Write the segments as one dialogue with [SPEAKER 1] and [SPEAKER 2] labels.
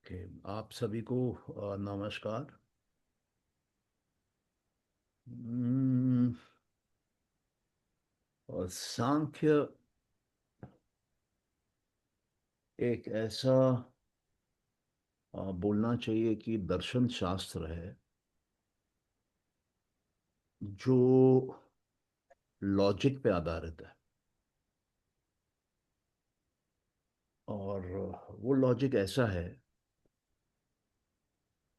[SPEAKER 1] Okay. आप सभी को नमस्कार। हम्म, और सांख्य एक ऐसा बोलना चाहिए कि दर्शन शास्त्र है जो लॉजिक पे आधारित है। और वो लॉजिक ऐसा है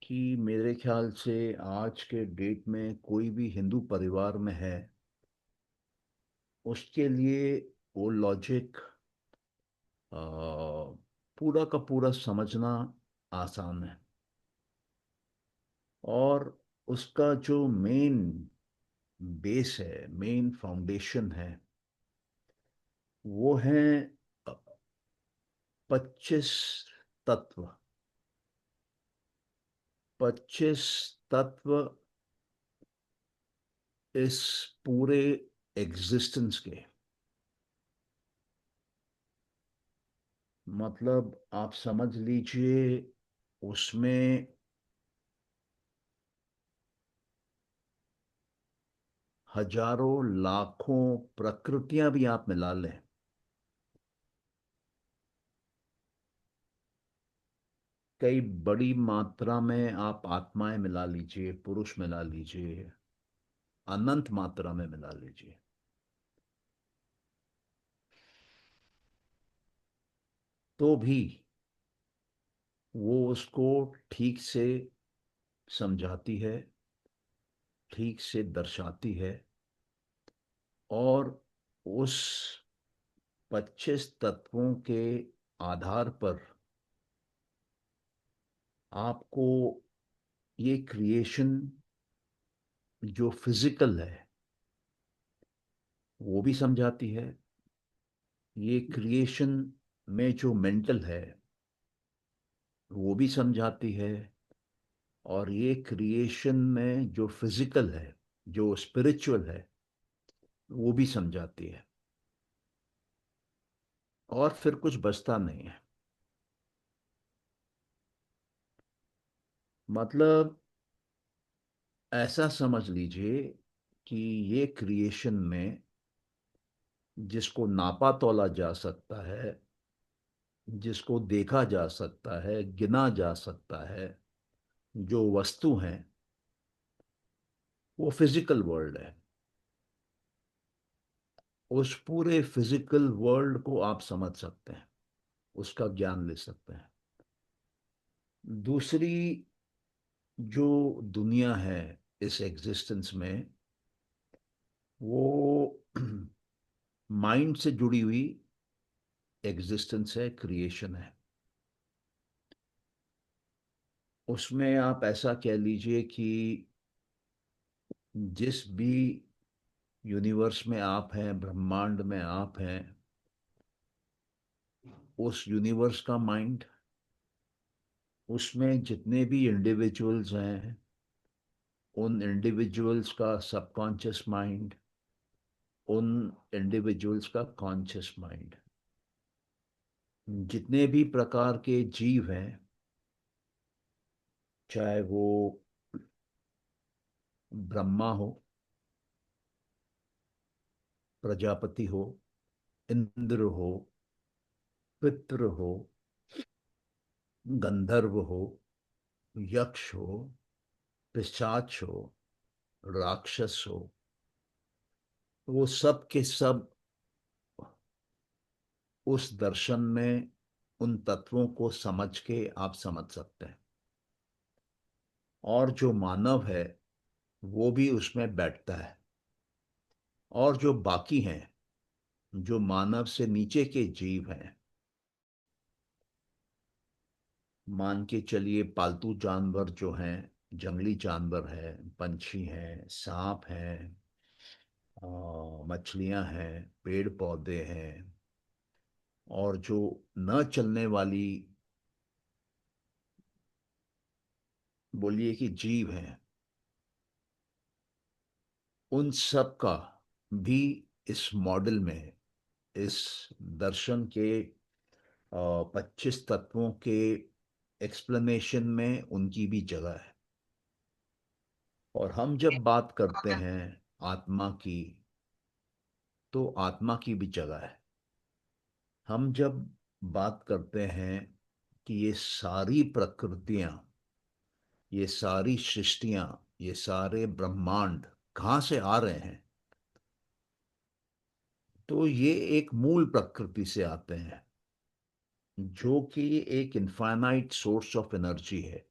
[SPEAKER 1] कि मेरे ख्याल से आज के डेट में कोई भी हिंदू परिवार में है, उसके लिए वो लॉजिक पूरा का पूरा समझना आसान है। और उसका जो मेन बेस है, मेन फाउंडेशन है, वो है 25 तत्व। 25 तत्व इस पूरे एग्जिस्टेंस के, मतलब आप समझ लीजिए उसमें हजारों लाखों प्रकृतियां भी आप मिला लें, कई बड़ी मात्रा में आप आत्माएं मिला लीजिए, पुरुष मिला लीजिए, अनंत मात्रा में मिला लीजिए, तो भी वो उसको ठीक से समझाती है, ठीक से दर्शाती है। और उस 25 तत्वों के आधार पर आपको ये क्रिएशन जो फिजिकल है वो भी समझाती है, ये क्रिएशन में जो मेंटल है वो भी समझाती है, और ये क्रिएशन में जो फिजिकल है, जो स्पिरिचुअल है, वो भी समझाती है। और फिर कुछ बचता नहीं है। मतलब ऐसा समझ लीजिए कि ये क्रिएशन में जिसको नापा तोला जा सकता है, जिसको देखा जा सकता है, गिना जा सकता है, जो वस्तु हैं, वो फिजिकल वर्ल्ड है। उस पूरे फिजिकल वर्ल्ड को आप समझ सकते हैं, उसका ज्ञान ले सकते हैं। दूसरी जो दुनिया है इस एग्जिस्टेंस में, वो माइंड से जुड़ी हुई एग्जिस्टेंस है, क्रिएशन है। उसमें आप ऐसा कह लीजिए कि जिस भी यूनिवर्स में आप हैं, ब्रह्मांड में आप हैं, उस यूनिवर्स का माइंड, उसमें जितने भी इंडिविजुअल्स हैं, उन इंडिविजुअल्स का सबकॉन्शियस माइंड, उन इंडिविजुअल्स का कॉन्शियस माइंड, जितने भी प्रकार के जीव हैं, चाहे वो ब्रह्मा हो, प्रजापति हो, इंद्र हो, पितृ हो, गंधर्व हो, यक्ष हो, पिशाच हो, राक्षस हो, वो सब के सब उस दर्शन में उन तत्वों को समझ के आप समझ सकते हैं। और जो मानव है वो भी उसमें बैठता है। और जो बाकी हैं, जो मानव से नीचे के जीव हैं, मान के चलिए पालतू जानवर जो हैं, जंगली जानवर हैं, पंछी हैं, सांप हैं, मछलियां हैं, पेड़ पौधे हैं, और जो न चलने वाली, बोलिए कि जीव हैं, उन सब का भी इस मॉडल में, इस दर्शन के 25 तत्वों के एक्सप्लेनेशन में उनकी भी जगह है। और हम जब बात करते हैं आत्मा की, तो आत्मा की भी जगह है। हम जब बात करते हैं कि ये सारी प्रकृतियां, ये सारी सृष्टियां, ये सारे ब्रह्मांड कहाँ से आ रहे हैं, तो ये एक मूल प्रकृति से आते हैं, जो कि एक इनफाइनाइट सोर्स ऑफ एनर्जी है,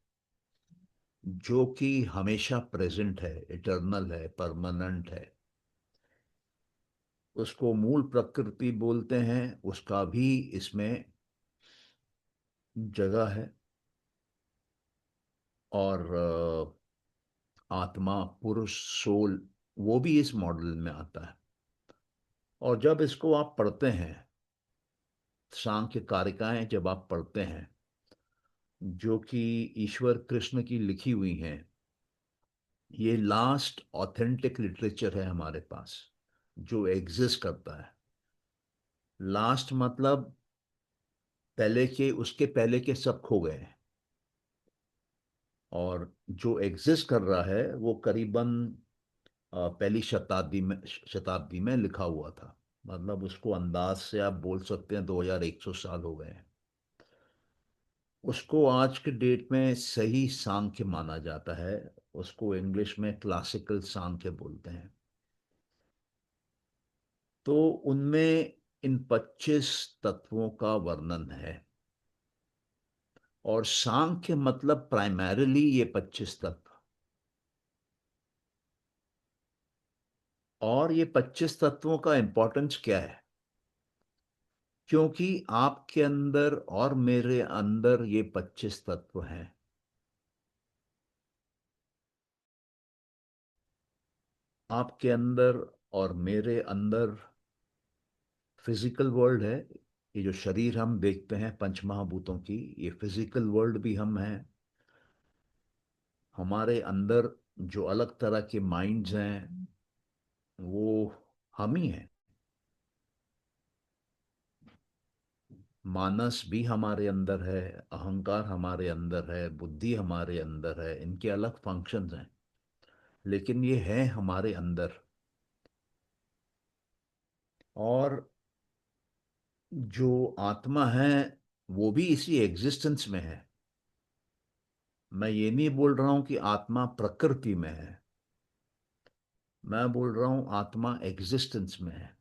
[SPEAKER 1] जो कि हमेशा प्रेजेंट है, इटर्नल है, परमानेंट है। उसको मूल प्रकृति बोलते हैं, उसका भी इसमें जगह है। और आत्मा, पुरुष, सोल, वो भी इस मॉडल में आता है। और जब इसको आप पढ़ते हैं, सांख्य कारिकाएं जब आप पढ़ते हैं, जो कि ईश्वर कृष्ण की लिखी हुई हैं, ये लास्ट ऑथेंटिक लिटरेचर है हमारे पास जो एग्जिस्ट करता है। लास्ट मतलब पहले के, उसके पहले के सब खो गए हैं, और जो एग्जिस्ट कर रहा है वो करीबन पहली शताब्दी में लिखा हुआ था। मतलब उसको अंदाज से आप बोल सकते हैं 2100 साल हो गए हैं। उसको आज के डेट में सही सांख्य माना जाता है। उसको इंग्लिश में क्लासिकल सांख्य बोलते हैं। तो उनमें इन 25 तत्वों का वर्णन है। और सांख्य मतलब प्राइमरीली ये 25 तत्व। और ये 25 तत्वों का इंपॉर्टेंस क्या है? क्योंकि आपके अंदर और मेरे अंदर ये 25 तत्व हैं। आपके अंदर और मेरे अंदर फिजिकल वर्ल्ड है। ये जो शरीर हम देखते हैं पंच महाभूतों की, ये फिजिकल वर्ल्ड भी हम हैं। हमारे अंदर जो अलग तरह के माइंड्स हैं, वो हम ही हैं। मानस भी हमारे अंदर है, अहंकार हमारे अंदर है, बुद्धि हमारे अंदर है। इनके अलग फंक्शंस हैं, लेकिन ये है हमारे अंदर। और जो आत्मा है, वो भी इसी एग्जिस्टेंस में है। मैं ये नहीं बोल रहा हूं कि आत्मा प्रकृति में है, मैं बोल रहा हूं आत्मा एग्जिस्टेंस में है।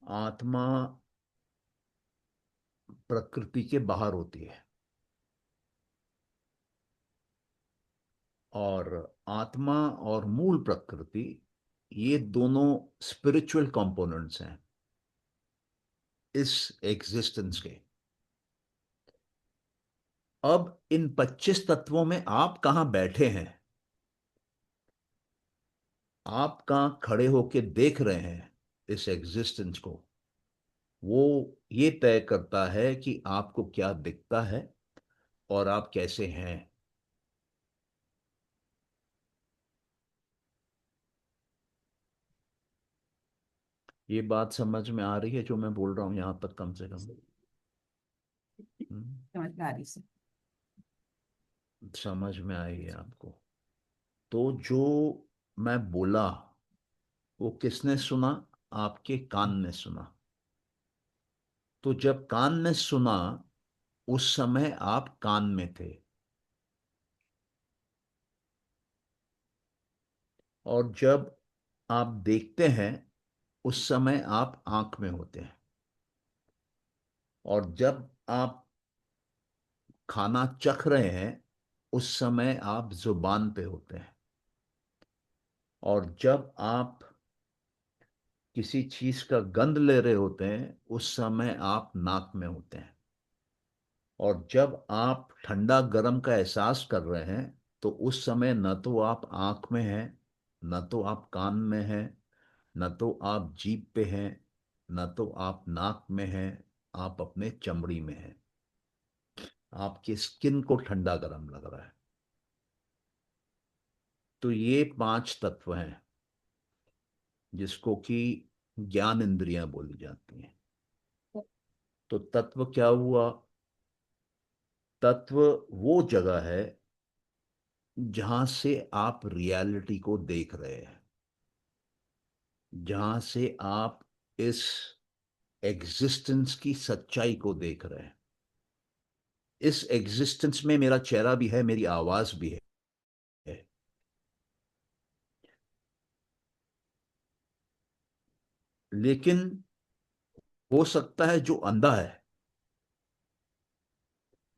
[SPEAKER 1] आत्मा प्रकृति के बाहर होती है। और आत्मा और मूल प्रकृति, ये दोनों स्पिरिचुअल कंपोनेंट्स हैं इस एग्जिस्टेंस के। अब इन 25 तत्वों में आप कहां बैठे हैं, आप कहां खड़े होके देख रहे हैं इस एग्जिस्टेंस को, वो ये तय करता है कि आपको क्या दिखता है और आप कैसे हैं। ये बात समझ में आ रही है जो मैं बोल रहा हूं यहां पर, कम से कम? हम्म,
[SPEAKER 2] समझ में आ रही से।
[SPEAKER 1] समझ में आई है आपको? तो जो मैं बोला, वो किसने सुना? आपके कान ने सुना। तो जब कान ने सुना, उस समय आप कान में थे। और जब आप देखते हैं, उस समय आप आंख में होते हैं। और जब आप खाना चख रहे हैं, उस समय आप जुबान पे होते हैं। और जब आप किसी चीज का गंध ले रहे होते हैं, उस समय आप नाक में होते हैं। और जब आप ठंडा गर्म का एहसास कर रहे हैं, तो उस समय न तो आप आंख में हैं, न तो आप कान में हैं, न तो आप जीभ पे हैं, न तो आप नाक में हैं। आप अपने चमड़ी में हैं। आपकी स्किन को ठंडा गर्म लग रहा है। तो ये 5 तत्व हैं, जिसको कि ज्ञान इंद्रियां बोली जाती हैं। तो तत्व क्या हुआ? तत्व वो जगह है जहां से आप रियलिटी को देख रहे हैं, जहां से आप इस एग्जिस्टेंस की सच्चाई को देख रहे हैं। इस एग्जिस्टेंस में मेरा चेहरा भी है, मेरी आवाज भी है। लेकिन हो सकता है जो अंधा है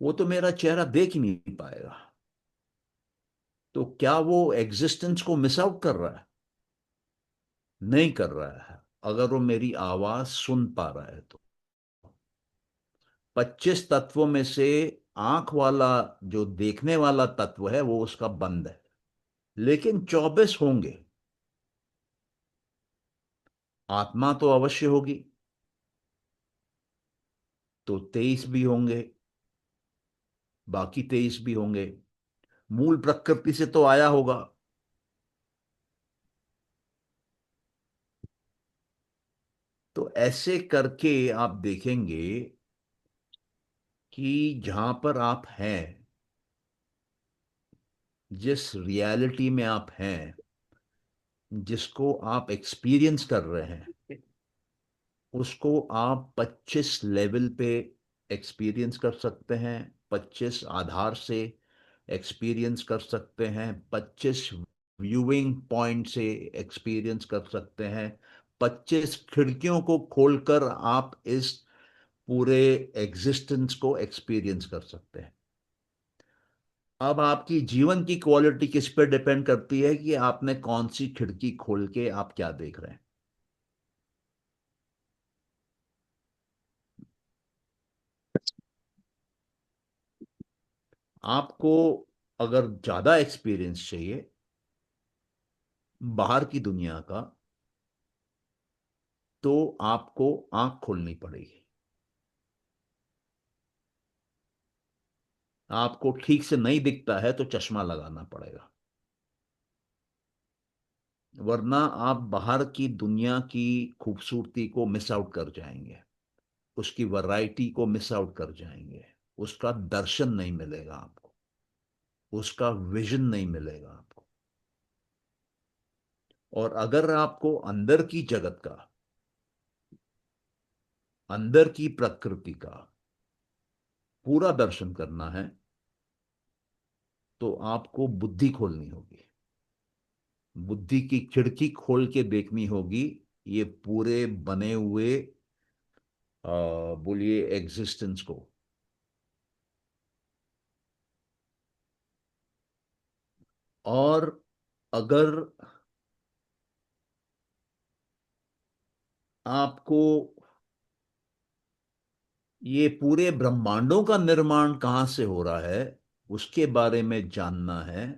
[SPEAKER 1] वो तो मेरा चेहरा देख ही नहीं पाएगा। तो क्या वो एग्जिस्टेंस को मिस आउट कर रहा है? नहीं कर रहा है, अगर वो मेरी आवाज सुन पा रहा है तो। 25 तत्वों में से आंख वाला जो देखने वाला तत्व है वो उसका बंद है, लेकिन 24 होंगे। आत्मा तो अवश्य होगी, तो 23 भी होंगे, बाकी 23 भी होंगे। मूल प्रकृति से तो आया होगा। तो ऐसे करके आप देखेंगे कि जहां पर आप हैं, जिस रियलिटी में आप हैं, जिसको आप एक्सपीरियंस कर रहे हैं, उसको आप 25 लेवल पे एक्सपीरियंस कर सकते हैं। 25 आधार से एक्सपीरियंस कर सकते हैं। 25 व्यूइंग पॉइंट से एक्सपीरियंस कर सकते हैं। 25 खिड़कियों को खोलकर आप इस पूरे एग्जिस्टेंस को एक्सपीरियंस कर सकते हैं। अब आपकी जीवन की क्वालिटी किस पे डिपेंड करती है कि आपने कौन सी खिड़की खोल के आप क्या देख रहे हैं। आपको अगर ज्यादा एक्सपीरियंस चाहिए बाहर की दुनिया का, तो आपको आंख खोलनी पड़ेगी। आपको ठीक से नहीं दिखता है तो चश्मा लगाना पड़ेगा, वरना आप बाहर की दुनिया की खूबसूरती को मिस आउट कर जाएंगे, उसकी वैरायटी को मिस आउट कर जाएंगे। उसका दर्शन नहीं मिलेगा आपको, उसका विजन नहीं मिलेगा आपको। और अगर आपको अंदर की जगत का, अंदर की प्रकृति का पूरा दर्शन करना है, तो आपको बुद्धि खोलनी होगी। बुद्धि की खिड़की खोल के देखनी होगी ये पूरे बने हुए, बोलिए, एग्जिस्टेंस को। और अगर आपको ये पूरे ब्रह्मांडों का निर्माण कहां से हो रहा है उसके बारे में जानना है,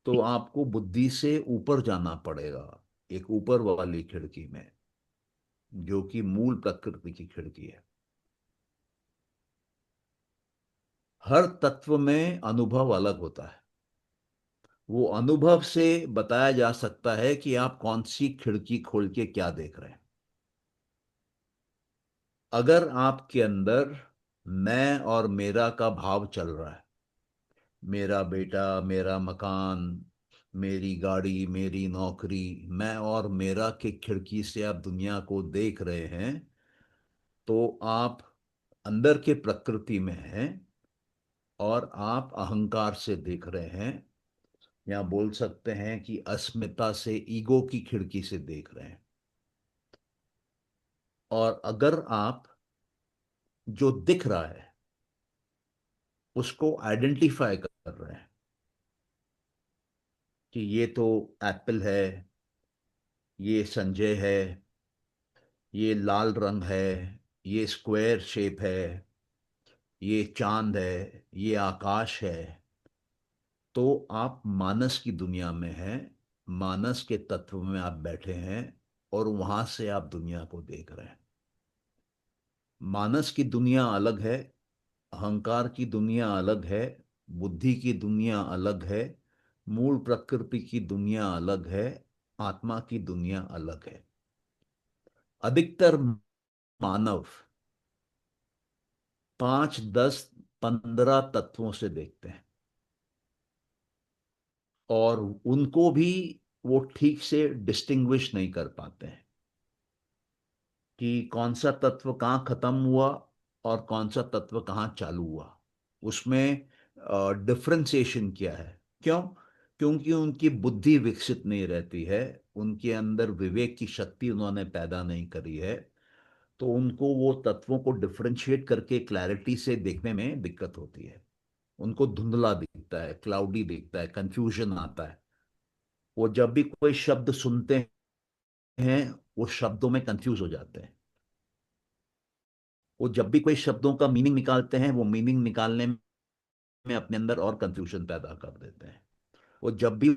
[SPEAKER 1] तो आपको बुद्धि से ऊपर जाना पड़ेगा, एक ऊपर वाली खिड़की में, जो कि मूल प्रकृति की खिड़की है। हर तत्व में अनुभव अलग होता है। वो अनुभव से बताया जा सकता है कि आप कौन सी खिड़की खोल के क्या देख रहे हैं। अगर आपके अंदर मैं और मेरा का भाव चल रहा है, मेरा बेटा, मेरा मकान, मेरी गाड़ी, मेरी नौकरी, मैं और मेरा की खिड़की से आप दुनिया को देख रहे हैं, तो आप अंदर के प्रकृति में हैं और आप अहंकार से देख रहे हैं, या बोल सकते हैं कि अस्मिता से, ईगो की खिड़की से देख रहे हैं। और अगर आप जो दिख रहा है उसको आइडेंटिफाई कर रहे हैं कि ये तो एप्पल है, ये संजय है, ये लाल रंग है, ये स्क्वायर शेप है, ये चांद है, ये आकाश है, तो आप मानस की दुनिया में हैं। मानस के तत्व में आप बैठे हैं और वहां से आप दुनिया को देख रहे हैं। मानस की दुनिया अलग है, अहंकार की दुनिया अलग है, बुद्धि की दुनिया अलग है, मूल प्रकृति की दुनिया अलग है, आत्मा की दुनिया अलग है। अधिकतर मानव 5, 10, 15 तत्वों से देखते हैं, और उनको भी वो ठीक से डिस्टिंग्विश नहीं कर पाते हैं कि कौन सा तत्व कहाँ खत्म हुआ और कौन सा तत्व कहाँ चालू हुआ। उसमें डिफरेंशिएशन क्या है? क्यों? क्योंकि उनकी बुद्धि विकसित नहीं रहती है, उनके अंदर विवेक की शक्ति उन्होंने पैदा नहीं करी है, तो उनको वो तत्वों को डिफरेंशिएट करके क्लैरिटी से देखने में दिक्कत होती है। उनको धुंधला दिखता है, क्लाउडी दिखता है, कंफ्यूजन आता है। वो जब भी कोई शब्द सुनते हैं, वो शब्दों में कंफ्यूज हो जाते हैं। वो जब भी कोई शब्दों का मीनिंग निकालते हैं, वो मीनिंग निकालने में अपने अंदर और कंफ्यूजन पैदा कर देते हैं। वो जब भी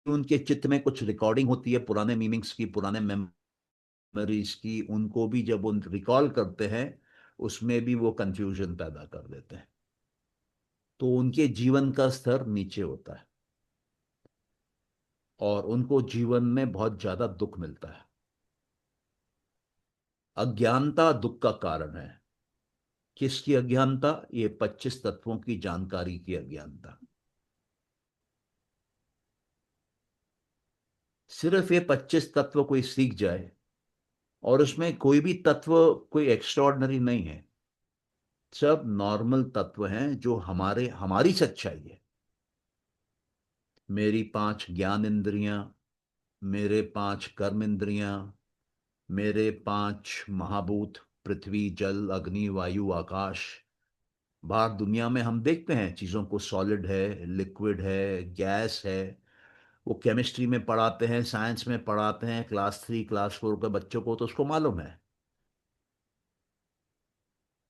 [SPEAKER 1] उनके चित्त में कुछ रिकॉर्डिंग होती है पुराने मीनिंग्स की, पुराने मेमोरीज की, उनको भी जब उन रिकॉल करते हैं, उसमें भी वो कंफ्यूजन पैदा कर देते हैं। तो उनके जीवन का स्तर नीचे होता है और उनको जीवन में बहुत ज्यादा दुख मिलता है। अज्ञानता दुख का कारण है। किसकी अज्ञानता? ये 25 तत्वों की जानकारी की अज्ञानता। सिर्फ ये 25 तत्व कोई सीख जाए, और उसमें कोई भी तत्व कोई एक्स्ट्राऑर्डिनरी नहीं है, सब नॉर्मल तत्व हैं जो हमारी सच्चाई है। मेरी 5 ज्ञान इंद्रियां, मेरे 5 कर्म इंद्रियां, मेरे 5 महाभूत, पृथ्वी, जल, अग्नि, वायु, आकाश। बाहर दुनिया में हम देखते हैं चीजों को, सॉलिड है, लिक्विड है, गैस है। वो केमिस्ट्री में पढ़ाते हैं, साइंस में पढ़ाते हैं, क्लास 3 क्लास 4 के बच्चों को तो उसको मालूम है,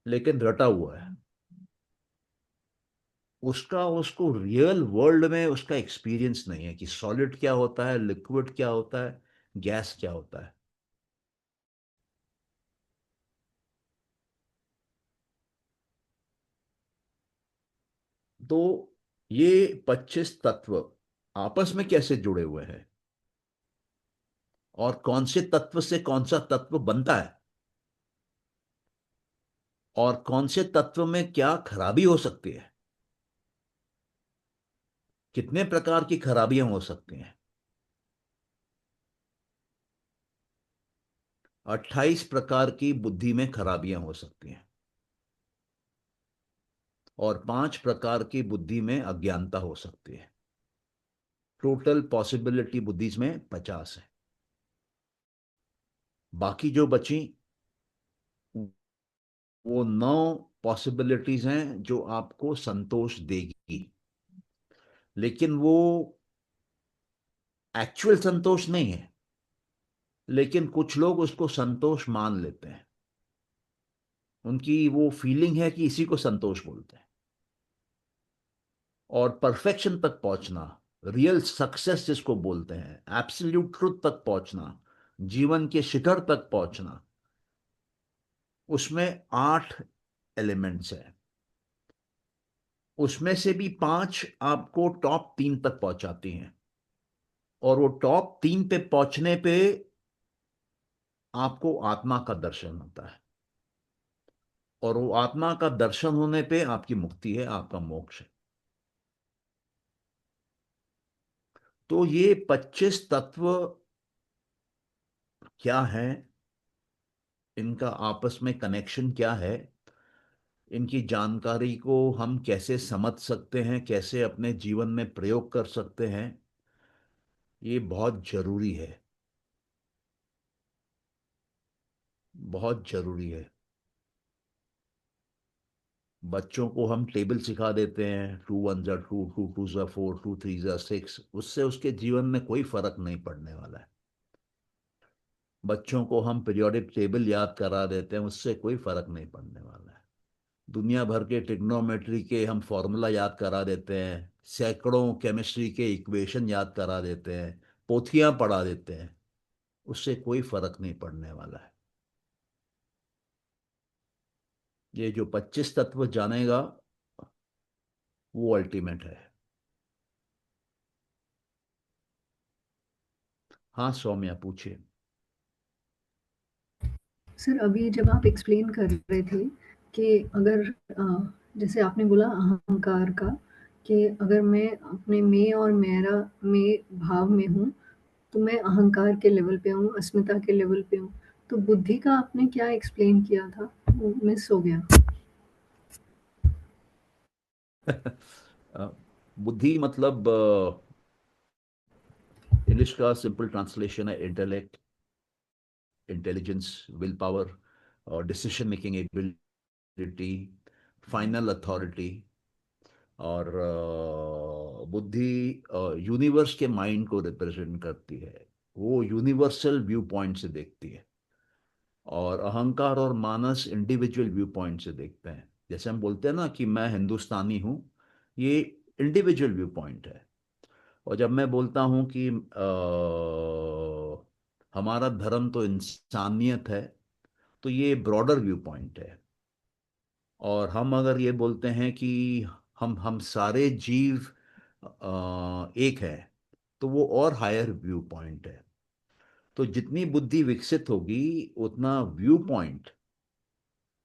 [SPEAKER 1] लेकिन रटा हुआ है। उसका उसको रियल वर्ल्ड में उसका एक्सपीरियंस नहीं है कि सॉलिड क्या होता है, लिक्विड क्या होता है, गैस क्या होता है। तो ये 25 तत्व आपस में कैसे जुड़े हुए हैं, और कौन से तत्व से कौन सा तत्व बनता है, और कौन से तत्व में क्या खराबी हो सकती है, कितने प्रकार की खराबियां हो सकती हैं। 28 प्रकार की बुद्धि में खराबियां हो सकती हैं, और 5 प्रकार की बुद्धि में अज्ञानता हो सकती है। टोटल पॉसिबिलिटी बुद्धिज में 50 है। बाकी जो बची, वो 9 पॉसिबिलिटीज हैं जो आपको संतोष देगी, लेकिन वो एक्चुअल संतोष नहीं है। लेकिन कुछ लोग उसको संतोष मान लेते हैं, उनकी वो फीलिंग है कि इसी को संतोष बोलते हैं। और परफेक्शन तक पहुंचना, रियल सक्सेस जिसको बोलते हैं, एब्सोल्यूट ट्रुथ तक पहुंचना, जीवन के शिखर तक पहुंचना, उसमें 8 एलिमेंट्स हैं। उसमें से भी 5 आपको टॉप 3 तक पहुंचाती हैं, और वो टॉप 3 पे पहुंचने पे आपको आत्मा का दर्शन होता है, और वो आत्मा का दर्शन होने पे आपकी मुक्ति है, आपका मोक्ष है। तो ये 25 तत्व क्या है, इनका आपस में कनेक्शन क्या है, इनकी जानकारी को हम कैसे समझ सकते हैं, कैसे अपने जीवन में प्रयोग कर सकते हैं, ये बहुत जरूरी है, बहुत जरूरी है। बच्चों को हम टेबल सिखा देते हैं, 2 1 ज़ा 2, 2 2 ज़ा 4, 2 3 ज़ा 6, उससे उसके जीवन में कोई फर्क नहीं पड़ने वाला है। बच्चों को हम पीरियोडिक टेबल याद करा देते हैं, उससे कोई फर्क नहीं पड़ने वाला है। दुनिया भर के ट्रिग्नोमेट्री के हम फॉर्मूला याद करा देते हैं, सैकड़ों केमिस्ट्री के इक्वेशन याद करा देते हैं, पोथियां पढ़ा देते हैं, उससे कोई फर्क नहीं पड़ने वाला है। ये जो 25 तत्व जानेगा, वो अल्टीमेट है। हाँ सौम्या, पूछिए।
[SPEAKER 2] सर, अभी जब आप एक्सप्लेन कर रहे थे कि अगर जैसे आपने बोला अहंकार का, कि अगर मैं अपने मैं और मेरा मैं भाव में हूँ, तो मैं अहंकार के लेवल पे हूँ, अस्मिता के लेवल पे हूँ। तो बुद्धि का आपने क्या एक्सप्लेन किया था? वो मिस हो गया।
[SPEAKER 1] अ, बुद्धि मतलब इंग्लिश का सिंपल ट्रांसलेशन है इंटेलेक्ट, इंटेलिजेंस, विल पावर और decision making ability, final authority. और बुद्धि यूनिवर्स के माइंड को रिप्रेजेंट करती है। वो यूनिवर्सल व्यू पॉइंट से देखती है। और अहंकार और मानस इंडिविजुअल व्यू पॉइंट से देखते हैं। जैसे हम बोलते हैं ना कि मैं हिंदुस्तानी हूँ, ये इंडिविजुअल व्यू पॉइंट है। और जब मैं बोलता हूँ कि हमारा धर्म तो इंसानियत है, तो ये ब्रॉडर व्यू पॉइंट है। और हम अगर ये बोलते हैं कि हम सारे जीव एक है, तो वो और हायर व्यू पॉइंट है। तो जितनी बुद्धि विकसित होगी, उतना व्यू पॉइंट,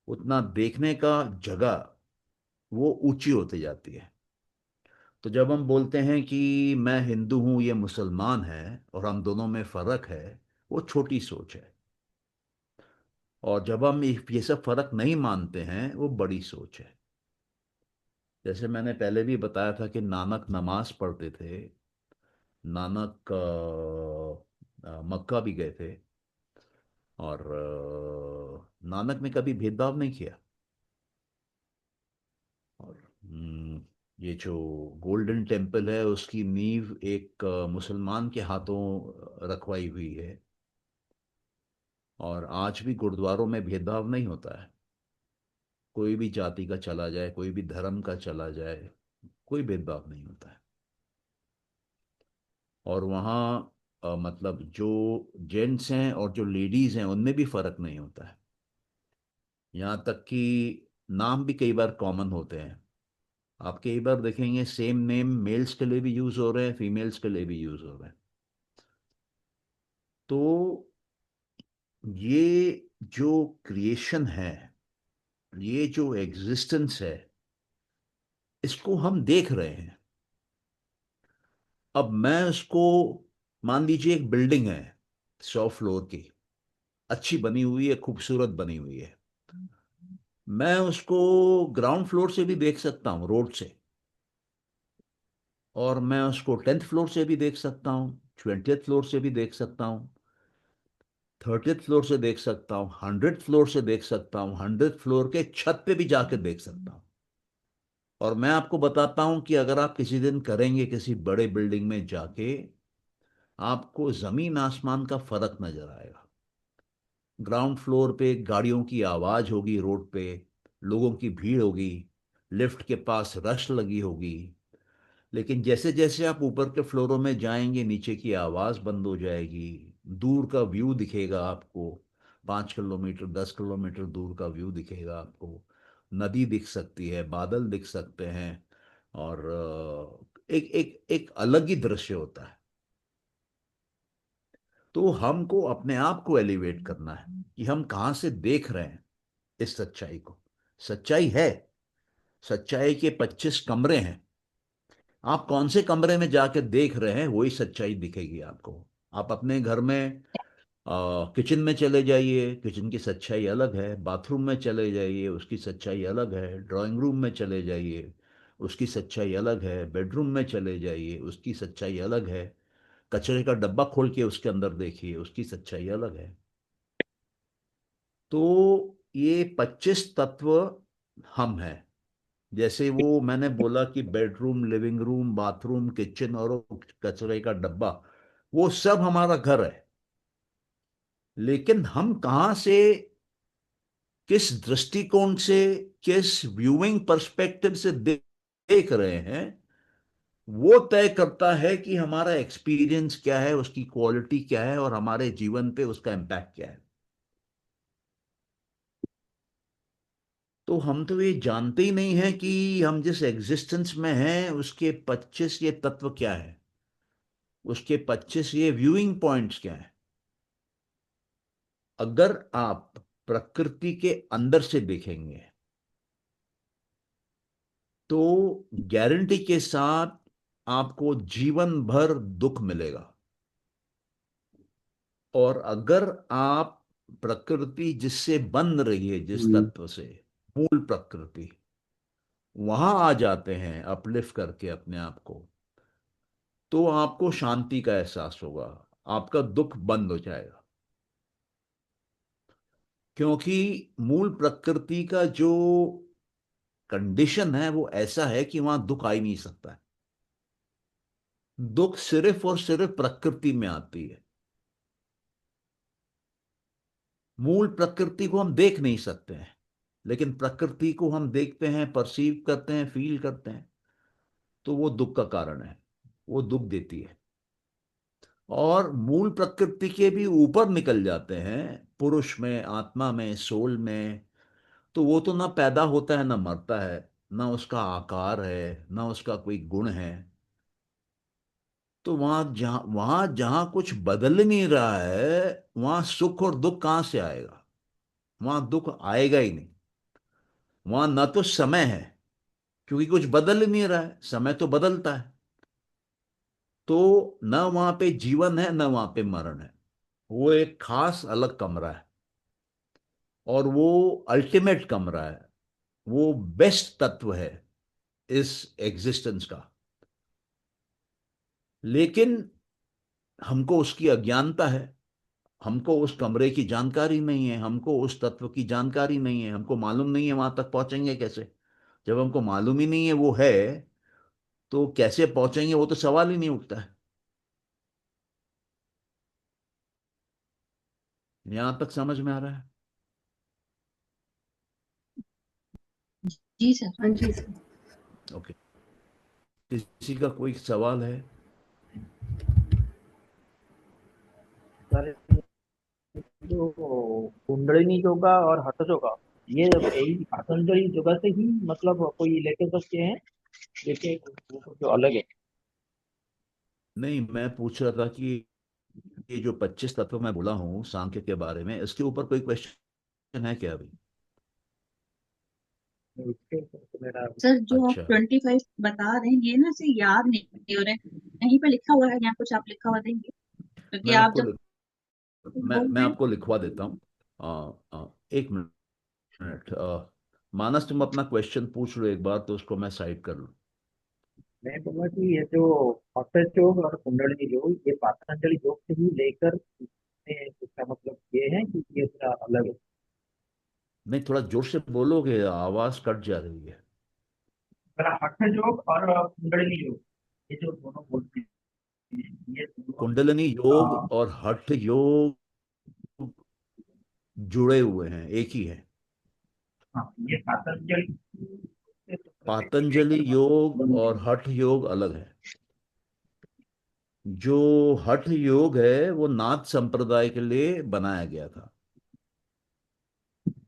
[SPEAKER 1] उतना देखने का जगह वो ऊंची होती जाती है। तो जब हम बोलते हैं कि मैं हिंदू हूं, ये मुसलमान है, और हम दोनों में फर्क है, वो छोटी सोच है। और जब हम ये सब फर्क नहीं मानते हैं, वो बड़ी सोच है। जैसे मैंने पहले भी बताया था कि नानक नमाज पढ़ते थे। नानक मक्का भी गए थे। और नानक ने कभी भेदभाव नहीं किया। और ये जो गोल्डन टेम्पल है, उसकी नींव एक मुसलमान के हाथों रखवाई हुई है। और आज भी गुरुद्वारों में भेदभाव नहीं होता है। कोई भी जाति का चला जाए, कोई भी धर्म का चला जाए, कोई भेदभाव नहीं होता है। और वहाँ मतलब जो जेंट्स हैं और जो लेडीज हैं, उनमें भी फर्क नहीं होता है। यहाँ तक कि नाम भी कई बार कॉमन होते हैं। आप कई बार देखेंगे सेम नेम मेल्स के लिए भी यूज हो रहे हैं, फीमेल्स के लिए भी यूज हो रहे हैं। तो ये जो क्रिएशन है, ये जो एग्जिस्टेंस है, इसको हम देख रहे हैं। अब मैं उसको, मान लीजिए एक बिल्डिंग है 100 फ्लोर की, अच्छी बनी हुई है, खूबसूरत बनी हुई है। मैं उसको ग्राउंड फ्लोर से भी देख सकता हूँ, रोड से। और मैं उसको 10th फ्लोर से भी देख सकता हूँ, 20th फ्लोर से भी देख सकता हूँ, 30th फ्लोर से देख सकता हूँ, 100th फ्लोर से देख सकता हूँ, 100th फ्लोर के छत पे भी जाकर देख सकता हूँ। और मैं आपको बताता हूं कि अगर आप किसी दिन करेंगे किसी बड़े बिल्डिंग में जाके, आपको जमीन आसमान का फर्क नजर आएगा। ग्राउंड फ्लोर पे गाड़ियों की आवाज होगी, रोड पे लोगों की भीड़ होगी, लिफ्ट के पास रश लगी होगी। लेकिन जैसे जैसे आप ऊपर के फ्लोरों में जाएंगे, नीचे की आवाज बंद हो जाएगी। दूर का व्यू दिखेगा आपको, 5 किलोमीटर 10 किलोमीटर दूर का व्यू दिखेगा आपको। नदी दिख सकती है, बादल दिख सकते हैं। और एक एक एक अलग ही दृश्य होता है। तो हमको अपने आप को एलिवेट करना है कि हम कहाँ से देख रहे हैं इस सच्चाई को। सच्चाई है, सच्चाई के 25 कमरे हैं। आप कौन से कमरे में जाकर देख रहे हैं, वही सच्चाई दिखेगी आपको। आप अपने घर में किचन में चले जाइए, किचन की सच्चाई अलग है। बाथरूम में चले जाइए, उसकी सच्चाई अलग है। ड्राइंग रूम में चले जाइए, उसकी सच्चाई अलग है। बेडरूम में चले जाइए, उसकी सच्चाई अलग है। कचरे का डब्बा खोल के उसके अंदर देखिए, उसकी सच्चाई अलग है। तो ये 25 तत्व हम हैं। जैसे वो मैंने बोला कि bedroom, living room, bathroom, kitchen और वो कचरे का डब्बा, वो सब हमारा घर है। लेकिन हम कहाँ से, किस दृष्टिकोण से, किस व्यूइंग पर्सपेक्टिव से देख रहे हैं, वो तय करता है कि हमारा एक्सपीरियंस क्या है, उसकी क्वालिटी क्या है, और हमारे जीवन पे उसका इम्पैक्ट क्या है। तो हम तो ये जानते ही नहीं है कि हम जिस एग्जिस्टेंस में हैं, उसके 25 ये तत्व क्या है, उसके 25 ये व्यूइंग पॉइंट्स क्या है। अगर आप प्रकृति के अंदर से देखेंगे, तो गारंटी के साथ आपको जीवन भर दुख मिलेगा। और अगर आप प्रकृति जिससे बन रही है, जिस
[SPEAKER 3] हम्म।
[SPEAKER 1] तत्व से, मूल प्रकृति, वहां आ जाते हैं अपलिफ्ट करके अपने आप को, तो आपको शांति का एहसास होगा। आपका दुख बंद हो जाएगा। क्योंकि मूल प्रकृति का जो कंडीशन है वो ऐसा है कि वहां दुख आ ही नहीं सकता है। दुख सिर्फ और सिर्फ प्रकृति में आती है। मूल प्रकृति को हम देख नहीं सकते हैं, लेकिन प्रकृति को हम देखते हैं, परसीव करते हैं, फील करते हैं। तो वो दुख का कारण है, वो दुख देती है। और मूल प्रकृति के भी ऊपर निकल जाते हैं, पुरुष में, आत्मा में, सोल में, तो वो तो ना पैदा होता है ना मरता है, ना उसका आकार है, ना उसका कोई गुण है। तो वहां जहां कुछ बदल नहीं रहा है, वहां सुख और दुख कहां से आएगा? वहां दुख आएगा ही नहीं। वहां ना तो समय है, क्योंकि कुछ बदल ही नहीं रहा है, समय तो बदलता है। तो ना वहां पे जीवन है, ना वहां पे मरण है। वो एक खास अलग कमरा है, और वो अल्टीमेट कमरा है। वो बेस्ट तत्व है इस एग्जिस्टेंस का। लेकिन हमको उसकी अज्ञानता है। हमको उस कमरे की जानकारी नहीं है, हमको उस तत्व की जानकारी नहीं है, हमको मालूम नहीं है वहां तक पहुंचेंगे कैसे। जब हमको मालूम ही नहीं है वो है, तो कैसे पहुंचेंगे, वो तो सवाल ही नहीं उठता है। यहां तक समझ में आ रहा है?
[SPEAKER 3] जी सर।
[SPEAKER 2] हाँ जी सर।
[SPEAKER 1] ओके। किसी का कोई सवाल है?
[SPEAKER 3] सर, जो कुंडलिनी योगा और हठ योगा, ये यही पतंजलि योगा से ही मतलब कोई लेके सकते हैं, लेके वो जो अलग है?
[SPEAKER 1] नहीं, मैं पूछ रहा था कि ये जो 25 तत्व मैं बोला हूँ सांख्य के बारे में, इसके ऊपर कोई क्वेश्चन है क्या अभी?
[SPEAKER 3] इसके ऊपर तो मेरा
[SPEAKER 4] सर जो आप
[SPEAKER 1] अच्छा।
[SPEAKER 4] 25 बता रहे हैं ये ना से याद नहीं हो रहा है। कहीं पर लिखा हुआ है या कुछ आप लिखा हुआ देंगे, क्योंकि
[SPEAKER 1] मैं
[SPEAKER 4] आप
[SPEAKER 1] आपको
[SPEAKER 4] जब
[SPEAKER 1] लिख,
[SPEAKER 4] बोल
[SPEAKER 1] मैं
[SPEAKER 4] रहे हैं।
[SPEAKER 1] आपको लिखवा देता हूँ। एक मिनट। मानस, तुम अपना क्वेश्चन पूछ लो एक बार, तो उसको मैं साइड कर लूँ।
[SPEAKER 3] मैं बोला कि ये जो हठ योग और कुंडलिनी योग, ये पतंजलि योग से ही लेकर इसका मतलब ये है कि ये थोड़ा अलग है?
[SPEAKER 1] नहीं, थोड़ा जोर से बोलोगे, आवाज कट जा रही है।
[SPEAKER 3] मेरा हठ योग और कुंडलिनी योग, ये जो दोनों बोलते हैं, ये दोनों
[SPEAKER 1] कुंडलिनी योग और हठ योग जुड़े हुए हैं, एक ही है।
[SPEAKER 3] हाँ, ये पतंजलि से तो
[SPEAKER 1] पातंजलि
[SPEAKER 3] लेकर
[SPEAKER 1] योग
[SPEAKER 3] बनते
[SPEAKER 1] और
[SPEAKER 3] हैं।
[SPEAKER 1] हठ योग अलग है। जो हठ योग है वो नाथ संप्रदाय के लिए बनाया गया था,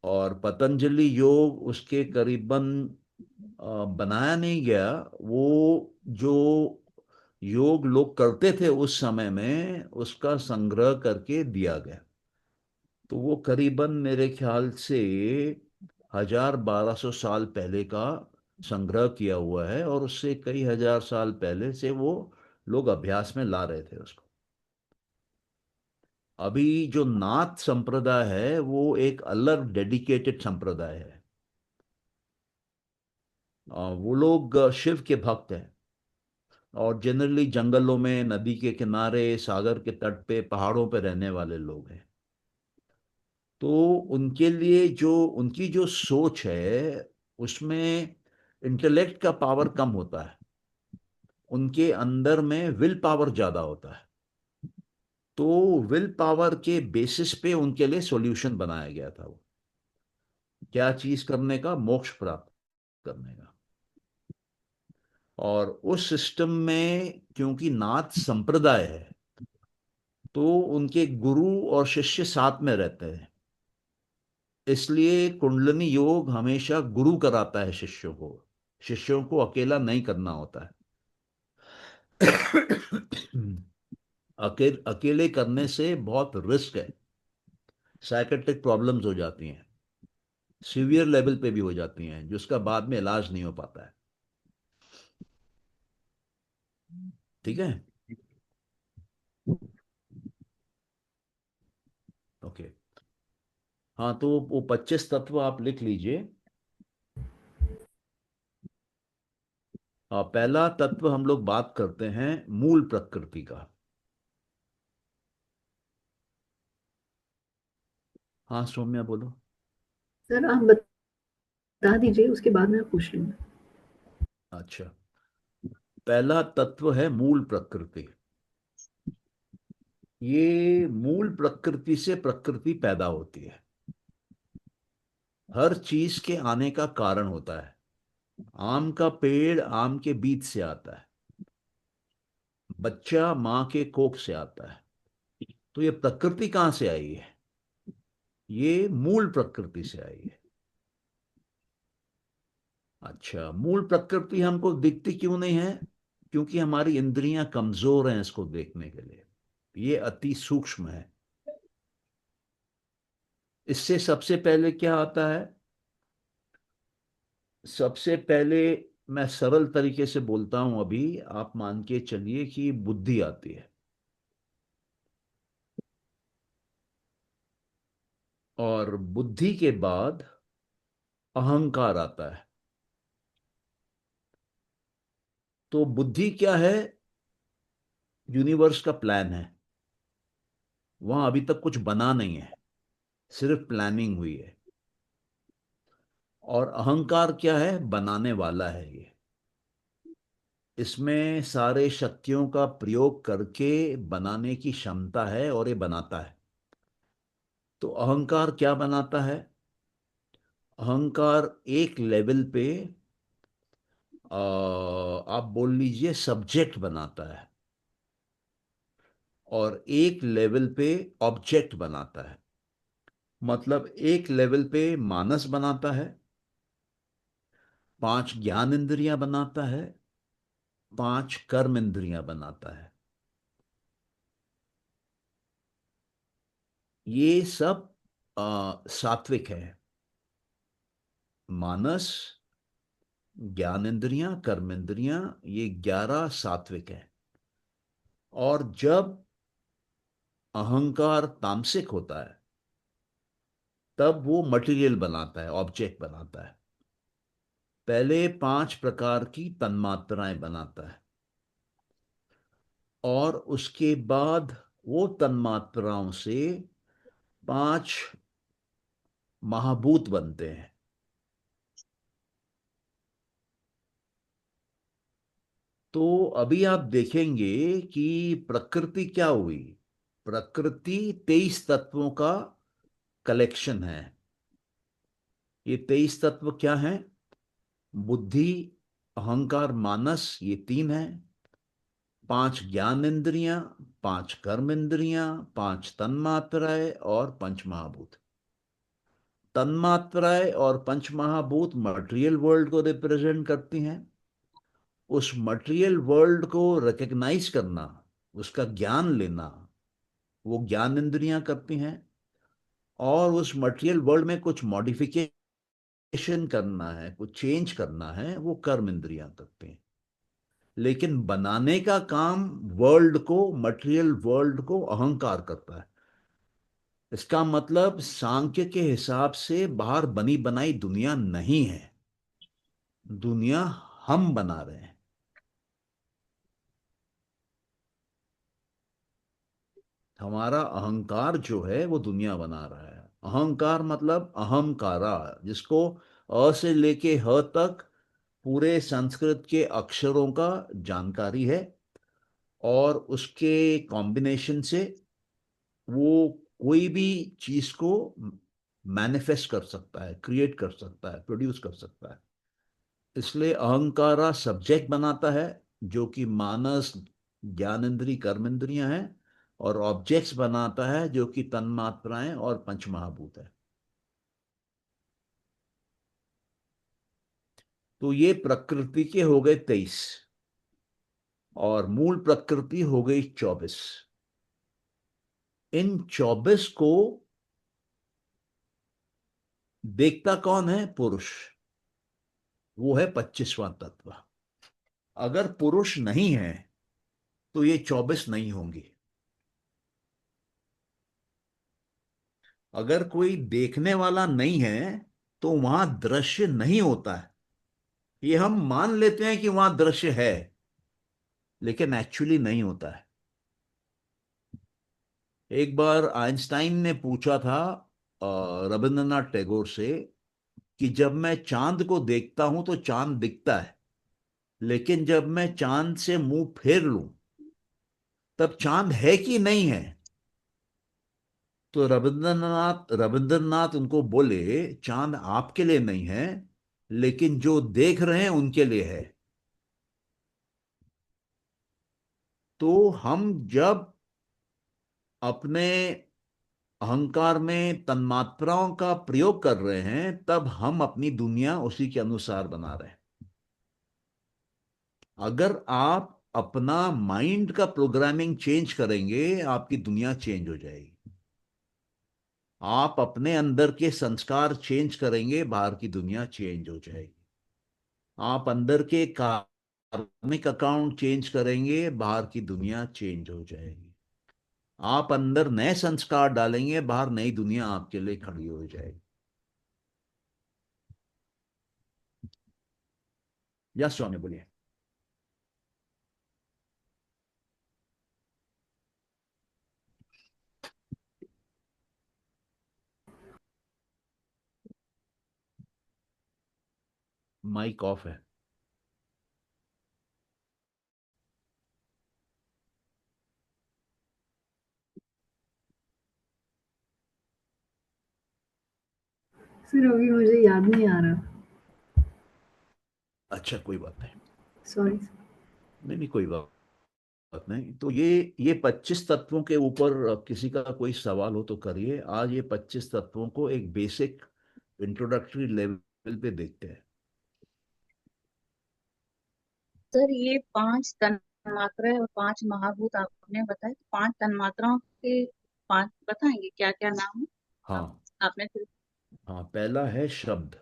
[SPEAKER 1] और पतंजलि योग उसके करीबन बनाया नहीं गया। वो जो योग लोग करते थे उस समय में, उसका संग्रह करके दिया गया। तो वो करीबन मेरे ख्याल से 1000-1200 साल पहले का संग्रह किया हुआ है, और उससे कई हजार साल पहले से वो लोग अभ्यास में ला रहे थे उसको। अभी जो नाथ संप्रदाय है वो एक अलग डेडिकेटेड संप्रदाय है। वो लोग शिव के भक्त हैं, और जनरली जंगलों में, नदी के किनारे, सागर के तट पे, पहाड़ों पे रहने वाले लोग हैं। तो उनके लिए जो उनकी जो सोच है, उसमें इंटेलेक्ट का पावर कम होता है, उनके अंदर में विल पावर ज्यादा होता है। तो विल पावर के बेसिस पे उनके लिए सॉल्यूशन बनाया गया था। वो क्या चीज करने का? मोक्ष प्राप्त करने का। और उस सिस्टम में क्योंकि नाथ संप्रदाय है, तो उनके गुरु और शिष्य साथ में रहते हैं। इसलिए कुंडलिनी योग हमेशा गुरु कराता है शिष्यों को। शिष्यों को अकेला नहीं करना होता है। अकेले करने से बहुत रिस्क है। साइकेट्रिक प्रॉब्लम्स हो जाती हैं, सीवियर लेवल पे भी हो जाती हैं, जिसका बाद में इलाज नहीं हो पाता है। ठीक है, ओके। हाँ, तो वो 25 तत्व आप लिख लीजिए। पहला तत्व हम लोग बात करते हैं मूल प्रकृति का। हाँ सौम्या बोलो।
[SPEAKER 2] सर आप बता दीजिए, उसके बाद मैं पूछ लूँगी।
[SPEAKER 1] अच्छा, पहला तत्व है मूल प्रकृति। ये मूल प्रकृति से प्रकृति पैदा होती है। हर चीज के आने का कारण होता है। आम का पेड़ आम के बीज से आता है, बच्चा माँ के कोख से आता है। तो ये प्रकृति कहाँ से आई है? ये मूल प्रकृति से आई है। अच्छा, मूल प्रकृति हमको दिखती क्यों नहीं है? क्योंकि हमारी इंद्रियां कमजोर हैं इसको देखने के लिए। ये अति सूक्ष्म है। इससे सबसे पहले क्या आता है? सबसे पहले, मैं सरल तरीके से बोलता हूं, अभी आप मान के चलिए कि बुद्धि आती है, और बुद्धि के बाद अहंकार आता है। तो बुद्धि क्या है? यूनिवर्स का प्लान है। वहां अभी तक कुछ बना नहीं है, सिर्फ प्लानिंग हुई है। और अहंकार क्या है? बनाने वाला है ये। इसमें सारे शक्तियों का प्रयोग करके बनाने की क्षमता है, और ये बनाता है। तो अहंकार क्या बनाता है? अहंकार एक लेवल पे आप बोल लीजिए सब्जेक्ट बनाता है, और एक लेवल पे ऑब्जेक्ट बनाता है। मतलब एक लेवल पे मानस बनाता है, 5 ज्ञान इंद्रियां बनाता है, 5 कर्म इंद्रियां बनाता है। ये सब सात्विक है। मानस, ज्ञान इंद्रियां, कर्म इंद्रियां, ये 11 सात्विक है। और जब अहंकार तामसिक होता है, तब वो मटेरियल बनाता है, ऑब्जेक्ट बनाता है। पहले 5 प्रकार की तन्मात्राएं बनाता है, और उसके बाद वो तन्मात्राओं से 5 महाभूत बनते हैं। तो अभी आप देखेंगे कि प्रकृति क्या हुई। प्रकृति 23 तत्वों का कलेक्शन है। ये 23 तत्व क्या हैं? बुद्धि, अहंकार, मानस, ये 3 है। 5 ज्ञान इंद्रियां, 5 कर्म इंद्रियां, 5 तन्मात्राएं, और पंच महाभूत। तन्मात्राएं और पंच महाभूत मटेरियल वर्ल्ड को रिप्रेजेंट करती हैं। उस मटेरियल वर्ल्ड को रिकग्नाइज करना, उसका ज्ञान लेना, वो ज्ञान इंद्रियां करती हैं। और उस मटेरियल वर्ल्ड में कुछ मॉडिफिकेशन करना है, कुछ चेंज करना है, वो कर्म इंद्रियां करती हैं। लेकिन बनाने का काम वर्ल्ड को, मटेरियल वर्ल्ड को अहंकार करता है। इसका मतलब सांख्य के हिसाब से बाहर बनी बनाई दुनिया नहीं है। दुनिया हम बना रहे हैं। हमारा अहंकार जो है वो दुनिया बना रहा है। अहंकार मतलब अहंकारा, जिसको अ से लेके ह तक पूरे संस्कृत के अक्षरों का जानकारी है, और उसके कॉम्बिनेशन से वो कोई भी चीज को मैनिफेस्ट कर सकता है, क्रिएट कर सकता है, प्रोड्यूस कर सकता है। इसलिए अहंकारा सब्जेक्ट बनाता है, जो कि मानस, ज्ञानेंद्री, कर्मेंद्रियां हैं। और ऑब्जेक्ट्स बनाता है, जो कि तन्मात्राएं और पंचमहाभूत है। तो ये प्रकृति के हो गए 23, और मूल प्रकृति हो गई 24। इन 24 को देखता कौन है? पुरुष। वो है 25वां तत्व। अगर पुरुष नहीं है, तो ये 24 नहीं होंगी। अगर कोई देखने वाला नहीं है तो वहां दृश्य नहीं होता है। ये हम मान लेते हैं कि वहां दृश्य है, लेकिन एक्चुअली नहीं होता है। एक बार आइंस्टाइन ने पूछा था रविंद्रनाथ टैगोर से कि जब मैं चांद को देखता हूं तो चांद दिखता है, लेकिन जब मैं चांद से मुंह फेर लूं तब चांद है कि नहीं है। तो रविंद्रनाथ उनको बोले, चांद आपके लिए नहीं है, लेकिन जो देख रहे हैं उनके लिए है। तो हम जब अपने अहंकार में तन्मात्राओं का प्रयोग कर रहे हैं, तब हम अपनी दुनिया उसी के अनुसार बना रहे हैं। अगर आप अपना माइंड का प्रोग्रामिंग चेंज करेंगे, आपकी दुनिया चेंज हो जाएगी। आप अपने अंदर के संस्कार चेंज करेंगे, बाहर की दुनिया चेंज हो जाएगी। आप अंदर के कार्मिक अकाउंट चेंज करेंगे, बाहर की दुनिया चेंज हो जाएगी। आप अंदर नए संस्कार डालेंगे, बाहर नई दुनिया आपके लिए खड़ी हो जाएगी। यस स्वामी, बोलिए। माइक ऑफ है।
[SPEAKER 2] सर अभी मुझे याद नहीं आ रहा।
[SPEAKER 1] अच्छा, कोई बात नहीं।
[SPEAKER 2] सॉरी।
[SPEAKER 1] नहीं नहीं, कोई बात नहीं। तो ये 25 तत्वों के ऊपर किसी का कोई सवाल हो तो करिए। आज ये 25 तत्वों को एक बेसिक इंट्रोडक्टरी लेवल पे देखते हैं।
[SPEAKER 4] सर ये 5 तन्मात्रा और 5 महाभूत आपने बताया, 5 तन्मात्राओं के 5 बताएंगे क्या क्या नाम है?
[SPEAKER 1] हाँ।
[SPEAKER 4] आप आपने फिर
[SPEAKER 1] हाँ, पहला है शब्द,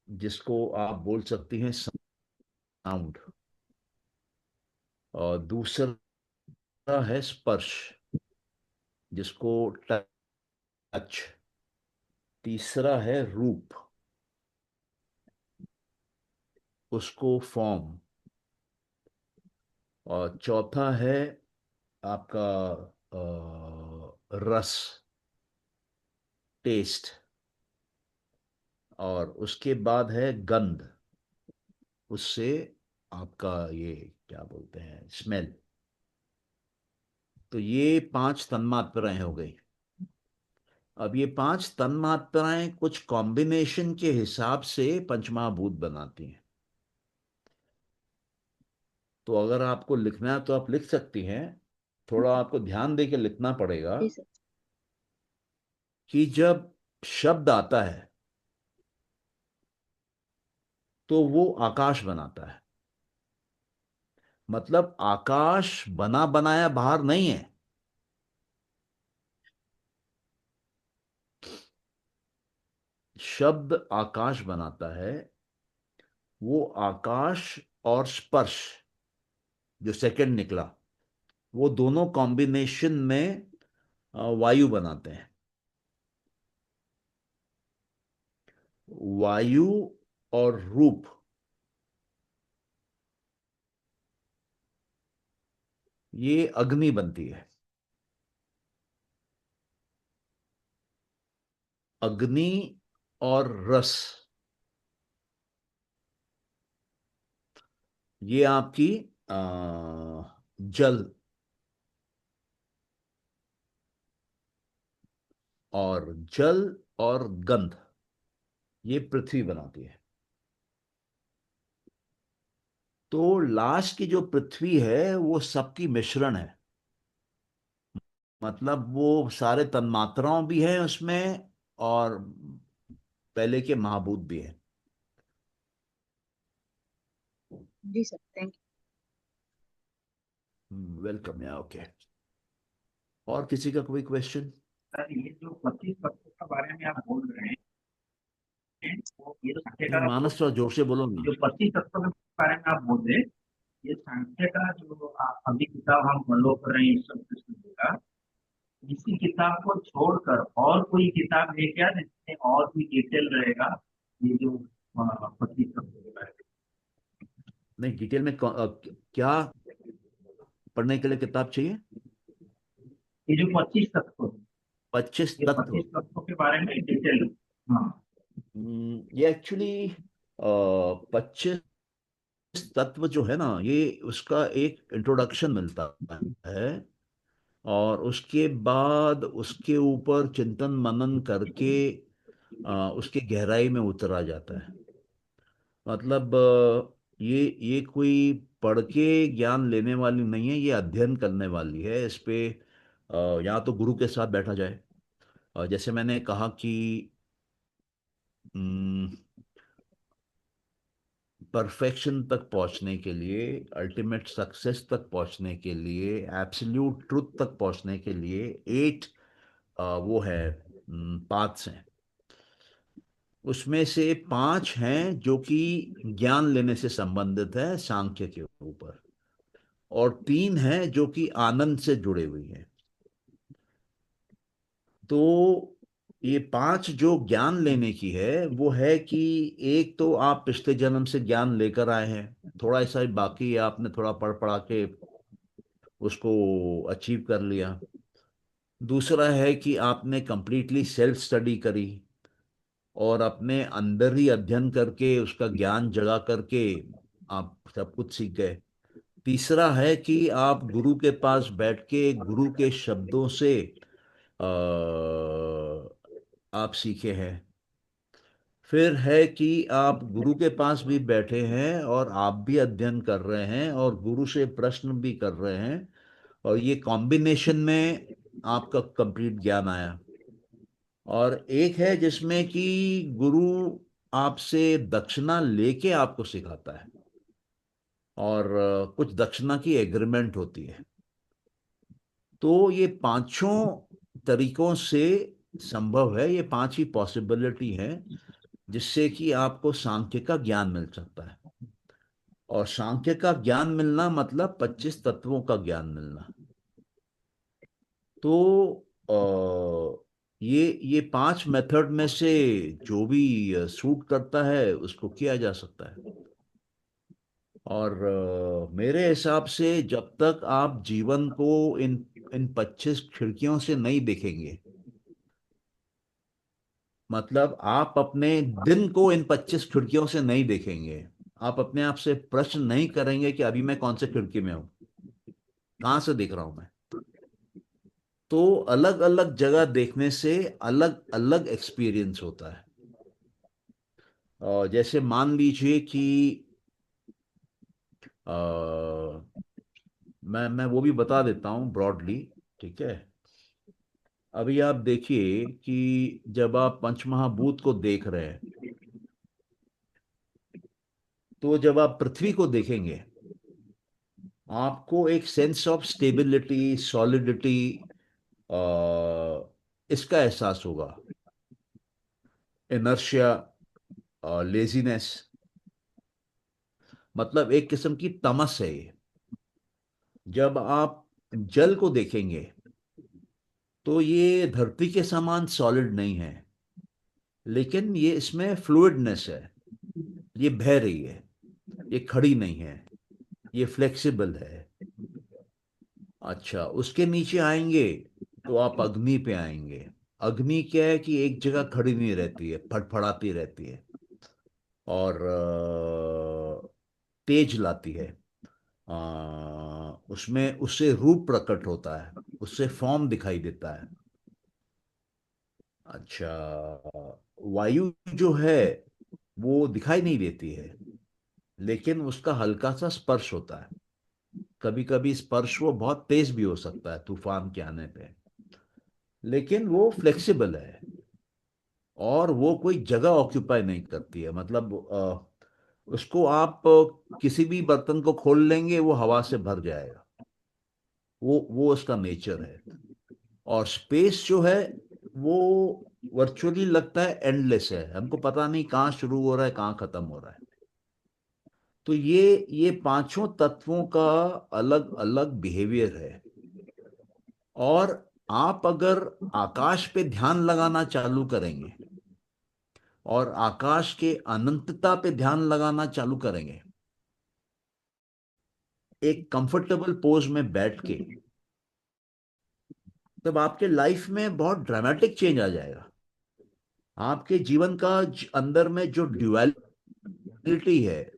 [SPEAKER 1] जिसको आप बोल सकती हैं साउंड। और दूसरा है स्पर्श, जिसको टच। तीसरा है रूप, उसको फॉर्म। और चौथा है आपका रस, टेस्ट। और उसके बाद है गंध, उससे आपका ये क्या बोलते हैं, स्मेल। तो ये 5 तन्मात्राएं हो गई। अब ये 5 तन्मात्राएं कुछ कॉम्बिनेशन के हिसाब से पंचमहाभूत बनाती हैं। तो अगर आपको लिखना है तो आप लिख सकती हैं। थोड़ा आपको ध्यान दे के लिखना पड़ेगा
[SPEAKER 4] जी सर।
[SPEAKER 1] कि जब शब्द आता है तो वो आकाश बनाता है। मतलब आकाश बना बनाया बाहर नहीं है। शब्द आकाश बनाता है। वो आकाश और स्पर्श जो सेकंड निकला, वो दोनों कॉम्बिनेशन में वायु बनाते हैं। वायु और रूप, ये अग्नि बनती है। अग्नि और रस, ये आपकी जल। और जल और गंध, ये पृथ्वी बनाती है। तो लास्ट की जो पृथ्वी है वो सबकी मिश्रण है। मतलब वो सारे तन्मात्राओं भी हैं उसमें, और पहले के महाभूत भी हैं।
[SPEAKER 4] जी सर, थैंक
[SPEAKER 1] वेलकम या ओके। और किसी का कोई क्वेश्चन?
[SPEAKER 3] सर ये जो 25 तत्वों के बारे में आप बोल रहे हैं, वो ये तो
[SPEAKER 1] नहीं,
[SPEAKER 3] साझेदार
[SPEAKER 1] मानस थोड़ा जोर से बोलो ना।
[SPEAKER 3] जो 25 तत्वों के बारे में आप बोल रहे हैं, ये सांख्य का जो अभी किताब हम फॉलो कर रहे हैं ईश्वर कृष्ण जी का, इसी किताब को छोड़कर और कोई किताब है क्या जिसमें और भी डिटेल रहेगा, ये जो 25 तत्वों के बारे
[SPEAKER 1] नहीं, डिटेल में क्या पढ़ने के लिए किताब चाहिए?
[SPEAKER 3] में? ये जो 25 तत्व है,
[SPEAKER 1] 25
[SPEAKER 3] ये
[SPEAKER 1] तत्व।
[SPEAKER 3] 25 तत्वों के बारे में डिटेल। हाँ।
[SPEAKER 1] ये एक्चुअली 25 तत्व जो है ना, ये उसका एक इंट्रोडक्शन मिलता है, और उसके बाद उसके ऊपर चिंतन मनन करके उसकी गहराई में उतरा जाता है। मतलब ये कोई पढ़ के ज्ञान लेने वाली नहीं है, ये अध्ययन करने वाली है। इस पे या तो गुरु के साथ बैठा जाए, और जैसे मैंने कहा कि परफेक्शन तक पहुंचने के लिए, अल्टीमेट सक्सेस तक पहुंचने के लिए, एब्सोल्यूट ट्रुथ तक पहुंचने के लिए 8 वो है पाथ्स हैं। उसमें से 5 हैं जो कि ज्ञान लेने से संबंधित है, सांख्य के ऊपर, और 3 हैं जो कि आनंद से जुड़े हुई हैं। तो ये 5 जो ज्ञान लेने की है वो है कि एक तो आप पिछले जन्म से ज्ञान लेकर आए हैं, थोड़ा ऐसा ही बाकी है, आपने थोड़ा पढ़ पढ़ा के उसको अचीव कर लिया। दूसरा है कि आपने कंप्लीटली सेल्फ स्टडी करी और अपने अंदर ही अध्ययन करके उसका ज्ञान जगा करके आप सब कुछ सीख गए। तीसरा है कि आप गुरु के पास बैठ के गुरु के शब्दों से अ, आप सीखे हैं। फिर है कि आप गुरु के पास भी बैठे हैं और आप भी अध्ययन कर रहे हैं और गुरु से प्रश्न भी कर रहे हैं, और ये कॉम्बिनेशन में आपका कंप्लीट ज्ञान आया। और एक है जिसमें कि गुरु आपसे दक्षिणा लेके आपको सिखाता है, और कुछ दक्षिणा की एग्रीमेंट होती है। तो ये पांचों तरीकों से संभव है, ये 5 ही पॉसिबिलिटी है जिससे कि आपको सांख्य का ज्ञान मिल सकता है। और सांख्य का ज्ञान मिलना मतलब 25 तत्वों का ज्ञान मिलना। तो ये 5 मेथड में से जो भी सूट करता है उसको किया जा सकता है। और मेरे हिसाब से जब तक आप जीवन को इन इन 25 खिड़कियों से नहीं देखेंगे, मतलब आप अपने दिन को इन 25 खिड़कियों से नहीं देखेंगे, आप अपने आप से प्रश्न नहीं करेंगे कि अभी मैं कौन से खिड़की में हूं, कहां से देख रहा हूं मैं, तो अलग अलग जगह देखने से अलग अलग एक्सपीरियंस होता है। और जैसे मान लीजिए कि अ, मैं वो भी बता देता हूँ ब्रॉडली, ठीक है। अभी आप देखिए कि जब आप पंचमहाभूत को देख रहे हैं, तो जब आप पृथ्वी को देखेंगे आपको एक सेंस ऑफ स्टेबिलिटी, सॉलिडिटी, इसका एहसास होगा। इनर्शिया, लेजीनेस, मतलब एक किस्म की तमस है ये। जब आप जल को देखेंगे तो ये धरती के समान सॉलिड नहीं है, लेकिन ये इसमें फ्लूइडनेस है, ये बह रही है, ये खड़ी नहीं है, ये फ्लेक्सिबल है। अच्छा, उसके नीचे आएंगे तो आप अग्नि पे आएंगे। अग्नि क्या है कि एक जगह खड़ी नहीं रहती है, फड़फड़ाती रहती है, और तेज लाती है। उसमें उससे रूप प्रकट होता है, उससे फॉर्म दिखाई देता है। अच्छा, वायु जो है वो दिखाई नहीं देती है, लेकिन उसका हल्का सा स्पर्श होता है। कभी कभी स्पर्श वो बहुत तेज भी हो सकता है तूफान के आने पे, लेकिन वो फ्लेक्सिबल है, और वो कोई जगह ऑक्यूपाई नहीं करती है। मतलब उसको आप किसी भी बर्तन को खोल लेंगे वो हवा से भर जाएगा, वो उसका नेचर है। और स्पेस जो है वो वर्चुअली लगता है एंडलेस है, हमको पता नहीं कहाँ शुरू हो रहा है कहाँ खत्म हो रहा है। तो ये पांचों तत्वों का अलग अलग बिहेवियर है। और आप अगर आकाश पे ध्यान लगाना चालू करेंगे और आकाश के अनंतता पे ध्यान लगाना चालू करेंगे, एक कंफर्टेबल पोज में बैठ के, तब आपके लाइफ में बहुत ड्रामेटिक चेंज आ जाएगा। आपके जीवन का अंदर में जो ड्युअलिटी है,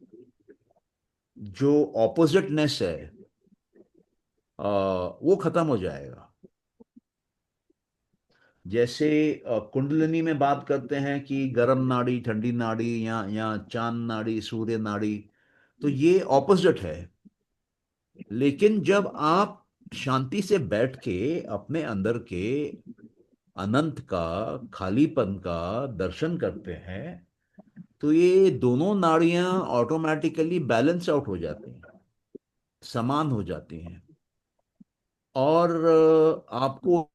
[SPEAKER 1] जो ऑपोजिटनेस है, वो खत्म हो जाएगा। जैसे कुंडलिनी में बात करते हैं कि गर्म नाड़ी, ठंडी नाड़ी, या चांद नाड़ी, सूर्य नाड़ी, तो ये ऑपोजिट है। लेकिन जब आप शांति से बैठ के अपने अंदर के अनंत का, खालीपन का दर्शन करते हैं, तो ये दोनों नाड़ियां ऑटोमेटिकली बैलेंस आउट हो जाती हैं, समान हो जाती हैं। और आपको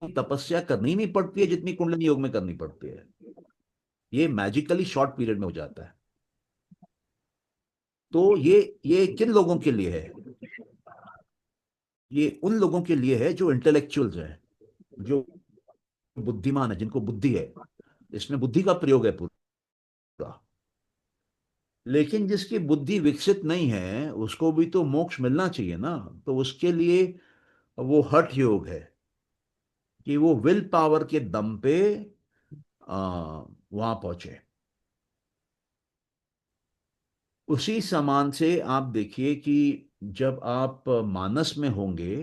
[SPEAKER 1] तपस्या करनी नहीं पड़ती है जितनी कुंडलिनी योग में करनी पड़ती है। ये मैजिकली शॉर्ट पीरियड में हो जाता है। तो ये किन लोगों के लिए है? ये उन लोगों के लिए है जो इंटेलेक्चुअल्स हैं, जो बुद्धिमान है, जिनको बुद्धि है। इसमें बुद्धि का प्रयोग है पूरा। लेकिन जिसकी बुद्धि विकसित नहीं है, उसको भी तो मोक्ष मिलना चाहिए ना। तो उसके लिए वो हठ योग है कि वो विल पावर के दम पे वहां पहुंचे। उसी समान से आप देखिए कि जब आप मानस में होंगे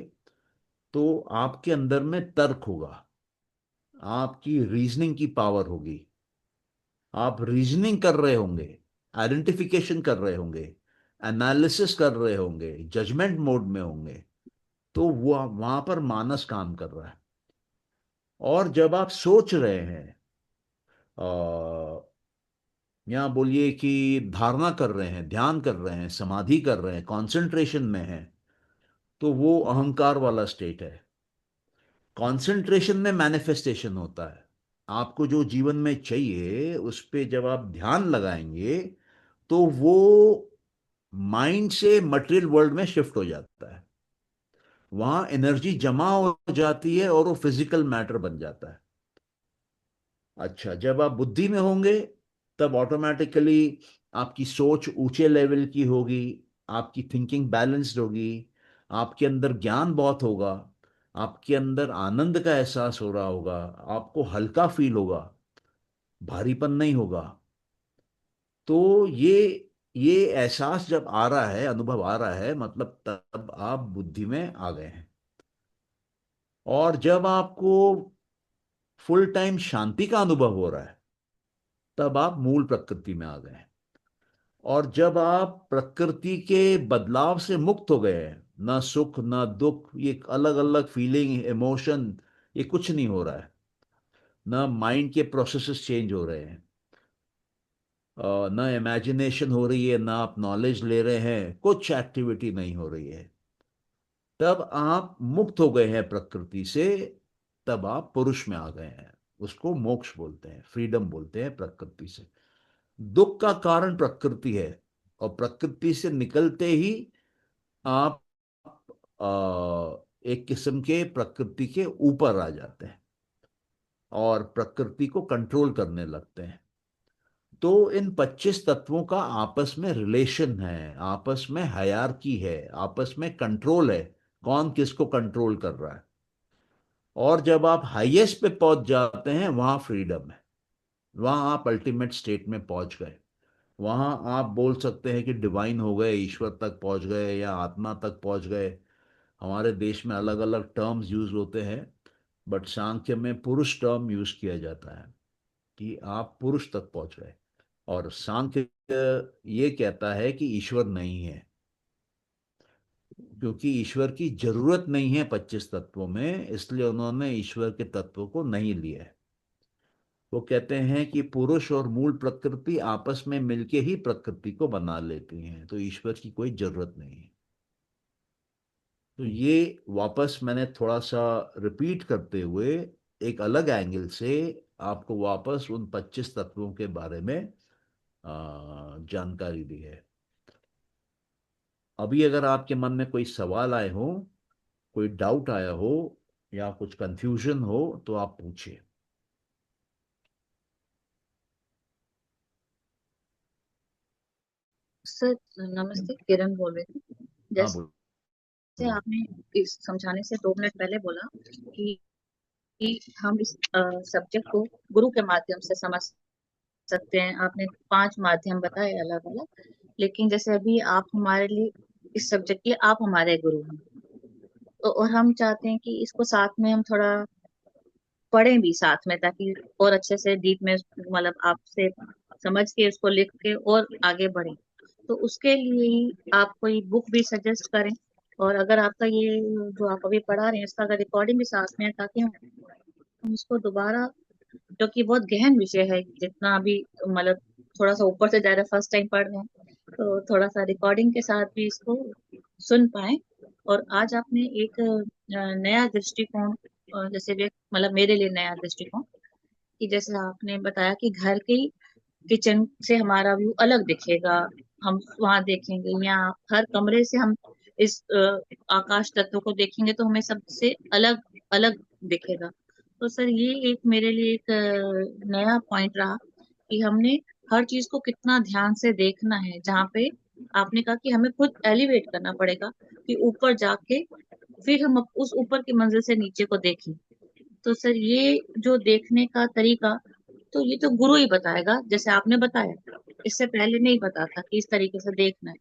[SPEAKER 1] तो आपके अंदर में तर्क होगा, आपकी रीजनिंग की पावर होगी, आप रीजनिंग कर रहे होंगे, आइडेंटिफिकेशन कर रहे होंगे, एनालिसिस कर रहे होंगे, जजमेंट मोड में होंगे। तो वो वहां पर मानस काम कर रहा है। और जब आप सोच रहे हैं, या बोलिए कि धारणा कर रहे हैं, ध्यान कर रहे हैं, समाधि कर रहे हैं, कंसंट्रेशन में हैं, तो वो अहंकार वाला स्टेट है। कंसंट्रेशन में मैनिफेस्टेशन होता है। आपको जो जीवन में चाहिए उस पे जब आप ध्यान लगाएंगे, तो वो माइंड से मटेरियल वर्ल्ड में शिफ्ट हो जाता है। वहां एनर्जी जमा हो जाती है और वो फिजिकल मैटर बन जाता है। अच्छा, जब आप बुद्धि में होंगे तब ऑटोमेटिकली आपकी सोच ऊंचे लेवल की होगी, आपकी थिंकिंग बैलेंस्ड होगी, आपके अंदर ज्ञान बहुत होगा, आपके अंदर आनंद का एहसास हो रहा होगा, आपको हल्का फील होगा, भारीपन नहीं होगा। तो ये एहसास जब आ रहा है, अनुभव आ रहा है, मतलब तब आप बुद्धि में आ गए हैं। और जब आपको फुल टाइम शांति का अनुभव हो रहा है, तब आप मूल प्रकृति में आ गए हैं। और जब आप प्रकृति के बदलाव से मुक्त हो गए हैं, ना सुख ना दुख, ये अलग अलग फीलिंग, इमोशन, ये कुछ नहीं हो रहा है, ना माइंड के प्रोसेसेस चेंज हो रहे हैं, ना इमेजिनेशन हो रही है, ना आप नॉलेज ले रहे हैं, कुछ एक्टिविटी नहीं हो रही है, तब आप मुक्त हो गए हैं प्रकृति से, तब आप पुरुष में आ गए हैं। उसको मोक्ष बोलते हैं, फ्रीडम बोलते हैं प्रकृति से। दुख का कारण प्रकृति है, और प्रकृति से निकलते ही आप एक किस्म के प्रकृति के ऊपर आ जाते हैं और प्रकृति को कंट्रोल करने लगते हैं। तो इन 25 तत्वों का आपस में रिलेशन है, आपस में हायरार्की है, आपस में कंट्रोल है, कौन किसको कंट्रोल कर रहा है। और जब आप हाईएस्ट पे पहुंच जाते हैं, वहां फ्रीडम है, वहां आप अल्टीमेट स्टेट में पहुंच गए। वहां आप बोल सकते हैं कि डिवाइन हो गए, ईश्वर तक पहुंच गए, या आत्मा तक पहुंच गए। हमारे देश में अलग अलग टर्म्स यूज होते हैं, बट सांख्य में पुरुष टर्म यूज किया जाता है कि आप पुरुष तक पहुंच गए। और सांख्य ये कहता है कि ईश्वर नहीं है, क्योंकि ईश्वर की जरूरत नहीं है 25 तत्वों में, इसलिए उन्होंने ईश्वर के तत्वों को नहीं लिया है। वो कहते हैं कि पुरुष और मूल प्रकृति आपस में मिलके ही प्रकृति को बना लेती हैं, तो ईश्वर की कोई जरूरत नहीं है। तो ये वापस मैंने थोड़ा सा रिपीट करते हुए एक अलग एंगल से आपको वापस उन 25 तत्वों के बारे में जानकारी दी है। अभी अगर आपके मन में कोई सवाल आए हो, कोई डाउट आया हो या कुछ कंफ्यूजन हो तो आप पूछिए।
[SPEAKER 4] सर नमस्ते, किरण बोल रही थी।
[SPEAKER 1] हाँ,
[SPEAKER 4] जैसे
[SPEAKER 1] बोलो।
[SPEAKER 4] आपने इस समझाने से 2 मिनट पहले बोला कि हम इस सब्जेक्ट को गुरु के माध्यम से समझ सकते हैं। आपने 5 माध्यम बताए अलग अलग, लेकिन जैसे अभी आप हमारे लिए, इस सब्जेक्ट के लिए आप हमारे गुरु हैं, तो और हम चाहते हैं कि इसको साथ में हम थोड़ा पढ़ें भी साथ में, ताकि और अच्छे से डीप में, मतलब आपसे समझ के उसको लिख के और आगे बढ़े। तो उसके लिए ही आप कोई बुक भी सजेस्ट करें, और अगर आपका ये जो आप अभी पढ़ा रहे हैं इसका अगर रिकॉर्डिंग भी साथ में है, ताकि हम इसको दोबारा, जो कि बहुत गहन विषय है, जितना अभी मतलब थोड़ा सा ऊपर से जा रहा है, फर्स्ट टाइम पढ़ रहे हैं, तो थोड़ा सा रिकॉर्डिंग के साथ भी इसको सुन पाए। और आज आपने एक नया दृष्टिकोण, जैसे मतलब मेरे लिए नया दृष्टिकोण, कि जैसे आपने बताया कि घर के किचन से हमारा व्यू अलग दिखेगा, हम वहां देखेंगे, या हर कमरे से हम इस आकाश तत्व को देखेंगे तो हमें सबसे अलग अलग दिखेगा। तो सर ये एक मेरे लिए एक नया पॉइंट रहा कि हमने हर चीज को कितना ध्यान से देखना है, जहाँ पे आपने कहा कि हमें खुद एलिवेट करना पड़ेगा, कि ऊपर जाके फिर हम उस ऊपर की मंजिल से नीचे को देखें। तो सर ये जो देखने का तरीका, तो ये तो गुरु ही बताएगा, जैसे आपने बताया, इससे पहले नहीं पता था कि इस तरीके से देखना है।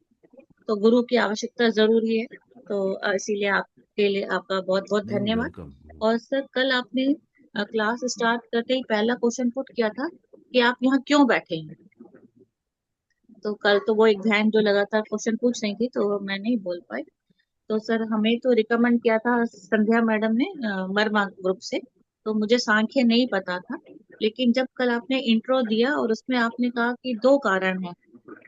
[SPEAKER 4] तो गुरु की आवश्यकता जरूरी है। तो इसीलिए आपके लिए आपका बहुत बहुत
[SPEAKER 1] नहीं,
[SPEAKER 4] धन्यवाद।
[SPEAKER 1] वेलकम।
[SPEAKER 4] और सर कल आपने क्लास स्टार्ट करते ही पहला क्वेश्चन पुट किया था कि आप यहाँ क्यों बैठे हैं। तो कल तो वो एक बहन जो लगातार क्वेश्चन पूछ रही थी, तो मैं नहीं बोल पाई। तो सर हमें तो रिकमेंड किया था संध्या मैडम ने, मरमा ग्रुप से। तो मुझे सांख्य नहीं पता था, लेकिन जब कल आपने इंट्रो दिया और उसमें आपने कहा कि 2 कारण हैं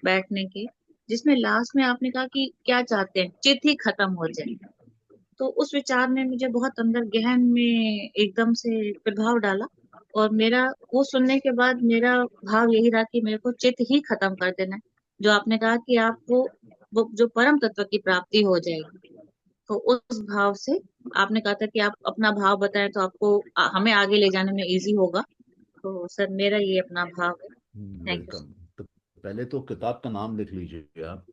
[SPEAKER 4] बैठने के, जिसमें लास्ट में आपने कहा कि क्या चाहते हैं, चित ही खत्म हो जाए। तो उस विचार ने मुझे बहुत अंदर गहन में एकदम से प्रभाव डाला, और मेरा वो सुनने के बाद मेरा भाव यही रहा कि मेरे को चित ही खत्म कर देना है। जो आपने कहा कि आपको वो जो परम तत्व की प्राप्ति हो जाएगी, तो उस भाव से आपने कहा था कि आप अपना भाव बताएं तो आपको हमें आगे ले जाने में इजी होगा। तो सर मेरा ये अपना भाव है। Thank you.
[SPEAKER 1] वेलकम। तो पहले तो किताब का नाम लिख लीजिए आप।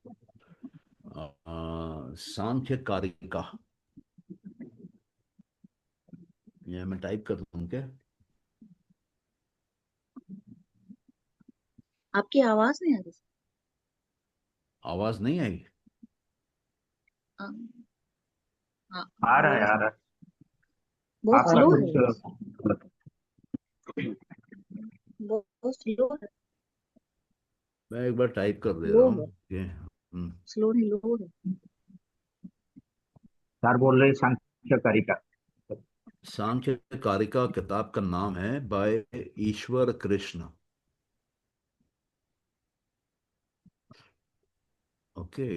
[SPEAKER 1] सांख्य कारिका। ये मैं टाइप कर दूं क्या?
[SPEAKER 4] आपकी आवाज नहीं आ रही।
[SPEAKER 1] आवाज नहीं आई?
[SPEAKER 4] हाँ, हाँ,
[SPEAKER 3] आ रहा है,
[SPEAKER 4] आवाज
[SPEAKER 3] आ रहा है।
[SPEAKER 4] बहुत
[SPEAKER 3] आपका
[SPEAKER 4] स्लो
[SPEAKER 3] कुछ
[SPEAKER 4] है। बहुत स्लो है।
[SPEAKER 1] मैं एक बार टाइप कर दे रहा
[SPEAKER 4] लो है।
[SPEAKER 1] हूँ ये।
[SPEAKER 4] स्लो नहीं, लो है।
[SPEAKER 3] सर बोल रहे सांख्य कारिका।
[SPEAKER 1] सांख्य कारिका किताब का नाम है, बाय ईश्वर कृष्ण। ओके।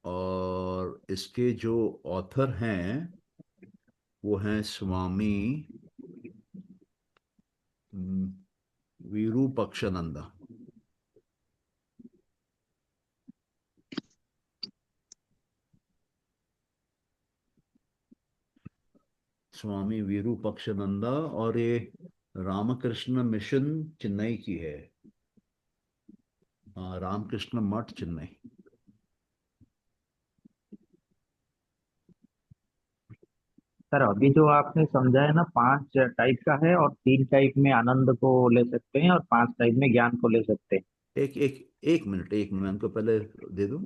[SPEAKER 1] और इसके जो ऑथर हैं वो हैं स्वामी विरूपाक्षानंद। स्वामी विरूपाक्षानंदा। और ये रामकृष्ण मिशन चेन्नई की है। रामकृष्ण मठ चेन्नई।
[SPEAKER 3] सर अभी जो आपने समझाया ना, 5 टाइप का है, और 3 टाइप में आनंद को ले सकते हैं और 5 टाइप में ज्ञान को ले सकते हैं।
[SPEAKER 1] एक एक एक मिनट, एक मिनट, मैं इनको पहले दे दूं।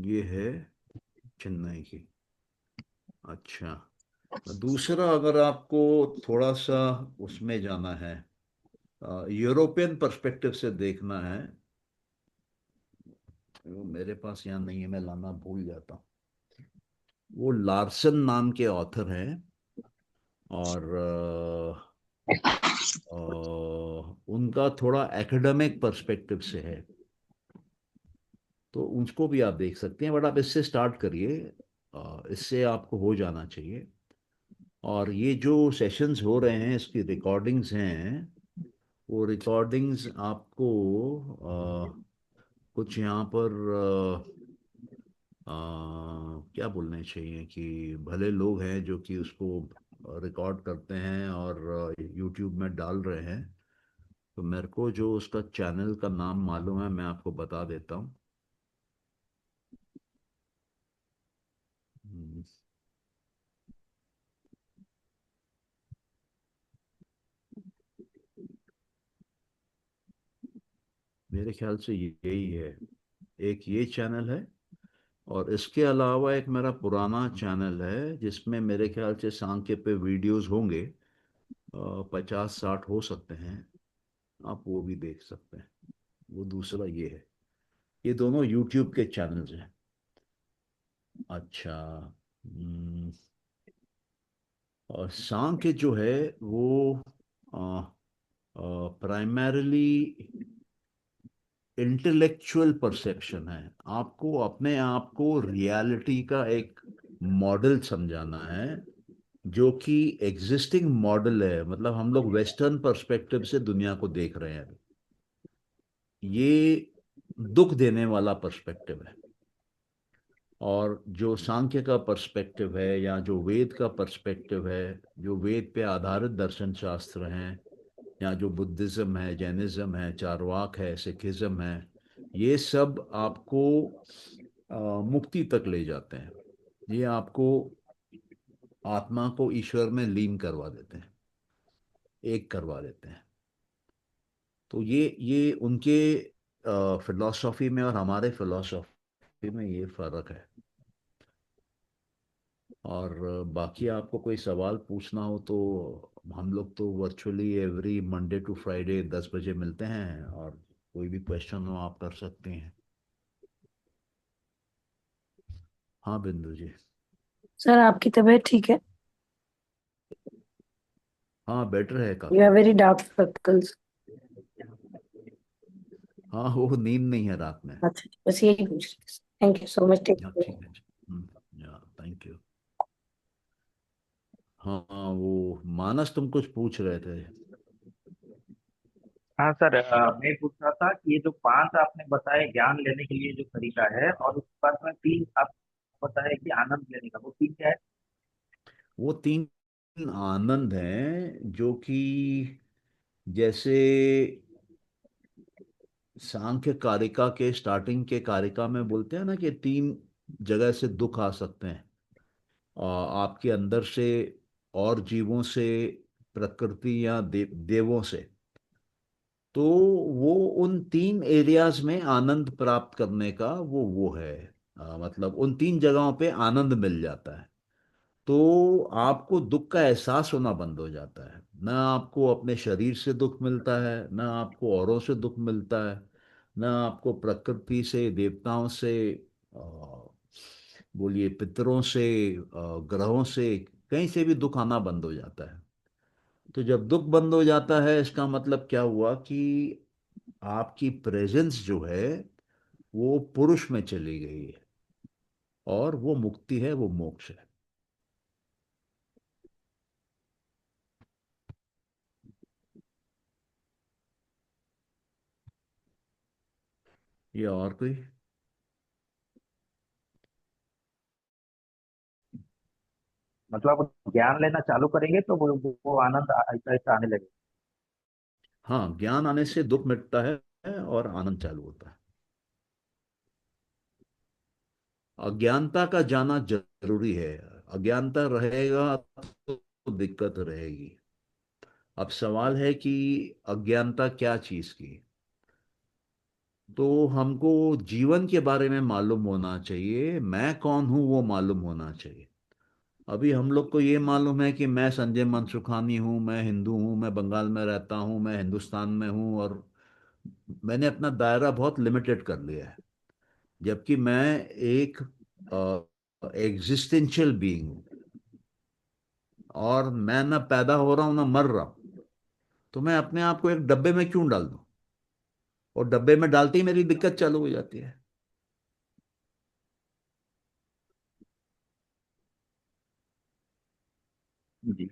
[SPEAKER 1] ये है चेन्नई की। अच्छा। दूसरा, अगर आपको थोड़ा सा उसमें जाना है, यूरोपियन पर्सपेक्टिव से देखना है, वो मेरे पास यहाँ नहीं है, मैं लाना भूल जाता हूँ। वो लार्सन नाम के ऑथर हैं। और उनका थोड़ा एकेडमिक पर्सपेक्टिव से है, तो उसको भी आप देख सकते हैं। बट आप इससे स्टार्ट करिए, इससे आपको हो जाना चाहिए। और ये जो सेशंस हो रहे हैं, इसकी रिकॉर्डिंग्स हैं। वो रिकॉर्डिंग्स आपको कुछ यहाँ पर क्या बोलने चाहिए कि भले लोग हैं जो कि उसको रिकॉर्ड करते हैं और यूट्यूब में डाल रहे हैं। तो मेरे को जो उसका चैनल का नाम मालूम है, मैं आपको बता देता हूँ। हम्म, मेरे ख्याल से यही है। एक ये चैनल है, और इसके अलावा एक मेरा पुराना चैनल है जिसमें मेरे ख्याल से सांख्य पे वीडियोस होंगे, 50-60 हो सकते हैं। आप वो भी देख सकते हैं। वो दूसरा ये है। ये दोनों यूट्यूब के चैनल्स हैं। अच्छा। हम्म, और सांख्य जो है वो प्राइमरीली इंटेलेक्चुअल परसेप्शन है। आपको अपने आप को रियलिटी का एक मॉडल समझाना है, जो कि एग्जिस्टिंग मॉडल है। मतलब हम लोग वेस्टर्न पर्सपेक्टिव से दुनिया को देख रहे हैं। ये दुख देने वाला पर्सपेक्टिव है। और जो सांख्य का पर्सपेक्टिव है, या जो वेद का पर्सपेक्टिव है, जो वेद पे आधारित दर्शन शास्त्र हैं, या जो बुद्धिज्म है, जैनिज्म है, चारवाक है, सिखिज्म है, ये सब आपको मुक्ति तक ले जाते हैं। ये आपको आत्मा को ईश्वर में लीन करवा देते हैं, एक करवा देते हैं। तो ये उनके फिलॉसफी में और हमारे फिलॉसफी में ये फर्क है। और बाकी आपको कोई सवाल पूछना हो तो हम लोग तो virtually every Monday to Friday 10 बजे मिलते हैं, और कोई भी क्वेश्चन हो आप कर सकते हैं। हाँ बिंदु जी।
[SPEAKER 5] सर आपकी तबीयत ठीक है?
[SPEAKER 1] हाँ बेटर है
[SPEAKER 5] यू
[SPEAKER 1] काफ़ी।
[SPEAKER 5] Have very dark circles.
[SPEAKER 1] हाँ, वो नींद नहीं है रात में।
[SPEAKER 5] अच्छा, बस यही पूछ रही। Thank you so much, take
[SPEAKER 1] हाँ
[SPEAKER 5] केयर।
[SPEAKER 1] ठीक है। या थैंक यू। हाँ हाँ, वो मानस तुम कुछ पूछ रहे थे।
[SPEAKER 3] हाँ सर, मैं पूछ रहा था कि ये जो पांच आपने बताए ज्ञान लेने के लिए जो तरीका है, और उसके बाद में तीन आप बताए कि आनंद लेने का, वो तीन क्या है?
[SPEAKER 1] वो तीन आनंद हैं, जो कि जैसे सांख्य कारिका के स्टार्टिंग के कारिका में बोलते हैं ना कि तीन जगह से दुख आ सकते हैं। आपके अंदर से, और जीवों से, प्रकृति या देवों से। तो वो उन तीन एरियाज में आनंद प्राप्त करने का वो है। मतलब उन तीन जगहों पे आनंद मिल जाता है। तो आपको दुख का एहसास होना बंद हो जाता है। ना आपको अपने शरीर से दुख मिलता है, ना आपको औरों से दुख मिलता है, ना आपको प्रकृति से, देवताओं से, अ, बोलिए पितरों से, ग्रहों से, कहीं से भी दुख आना बंद हो जाता है। तो जब दुख बंद हो जाता है, इसका मतलब क्या हुआ कि आपकी प्रेजेंस जो है वो पुरुष में चली गई है, और वो मुक्ति है, वो मोक्ष है। ये और कोई?
[SPEAKER 3] मतलब ज्ञान लेना चालू करेंगे तो वो आनंद ऐसा ऐसा आने लगेगा।
[SPEAKER 1] हाँ, ज्ञान आने से दुख मिटता है और आनंद चालू होता है। अज्ञानता का जाना जरूरी है। अज्ञानता रहेगा तो दिक्कत रहेगी। अब सवाल है कि अज्ञानता क्या चीज की? तो हमको जीवन के बारे में मालूम होना चाहिए, मैं कौन हूं वो मालूम होना चाहिए। अभी हम लोग को ये मालूम है कि मैं संजय मनसुखानी हूँ, मैं हिंदू हूँ, मैं बंगाल में रहता हूँ, मैं हिंदुस्तान में हूँ, और मैंने अपना दायरा बहुत लिमिटेड कर लिया है। जबकि मैं एक एग्जिस्टेंशियल बीइंग हूँ, और मैं ना पैदा हो रहा हूँ ना मर रहा हूँ। तो मैं अपने आप को एक डब्बे में क्यों डाल दूं? और डब्बे में डालते ही मेरी दिक्कत चालू हो जाती है।
[SPEAKER 3] जी।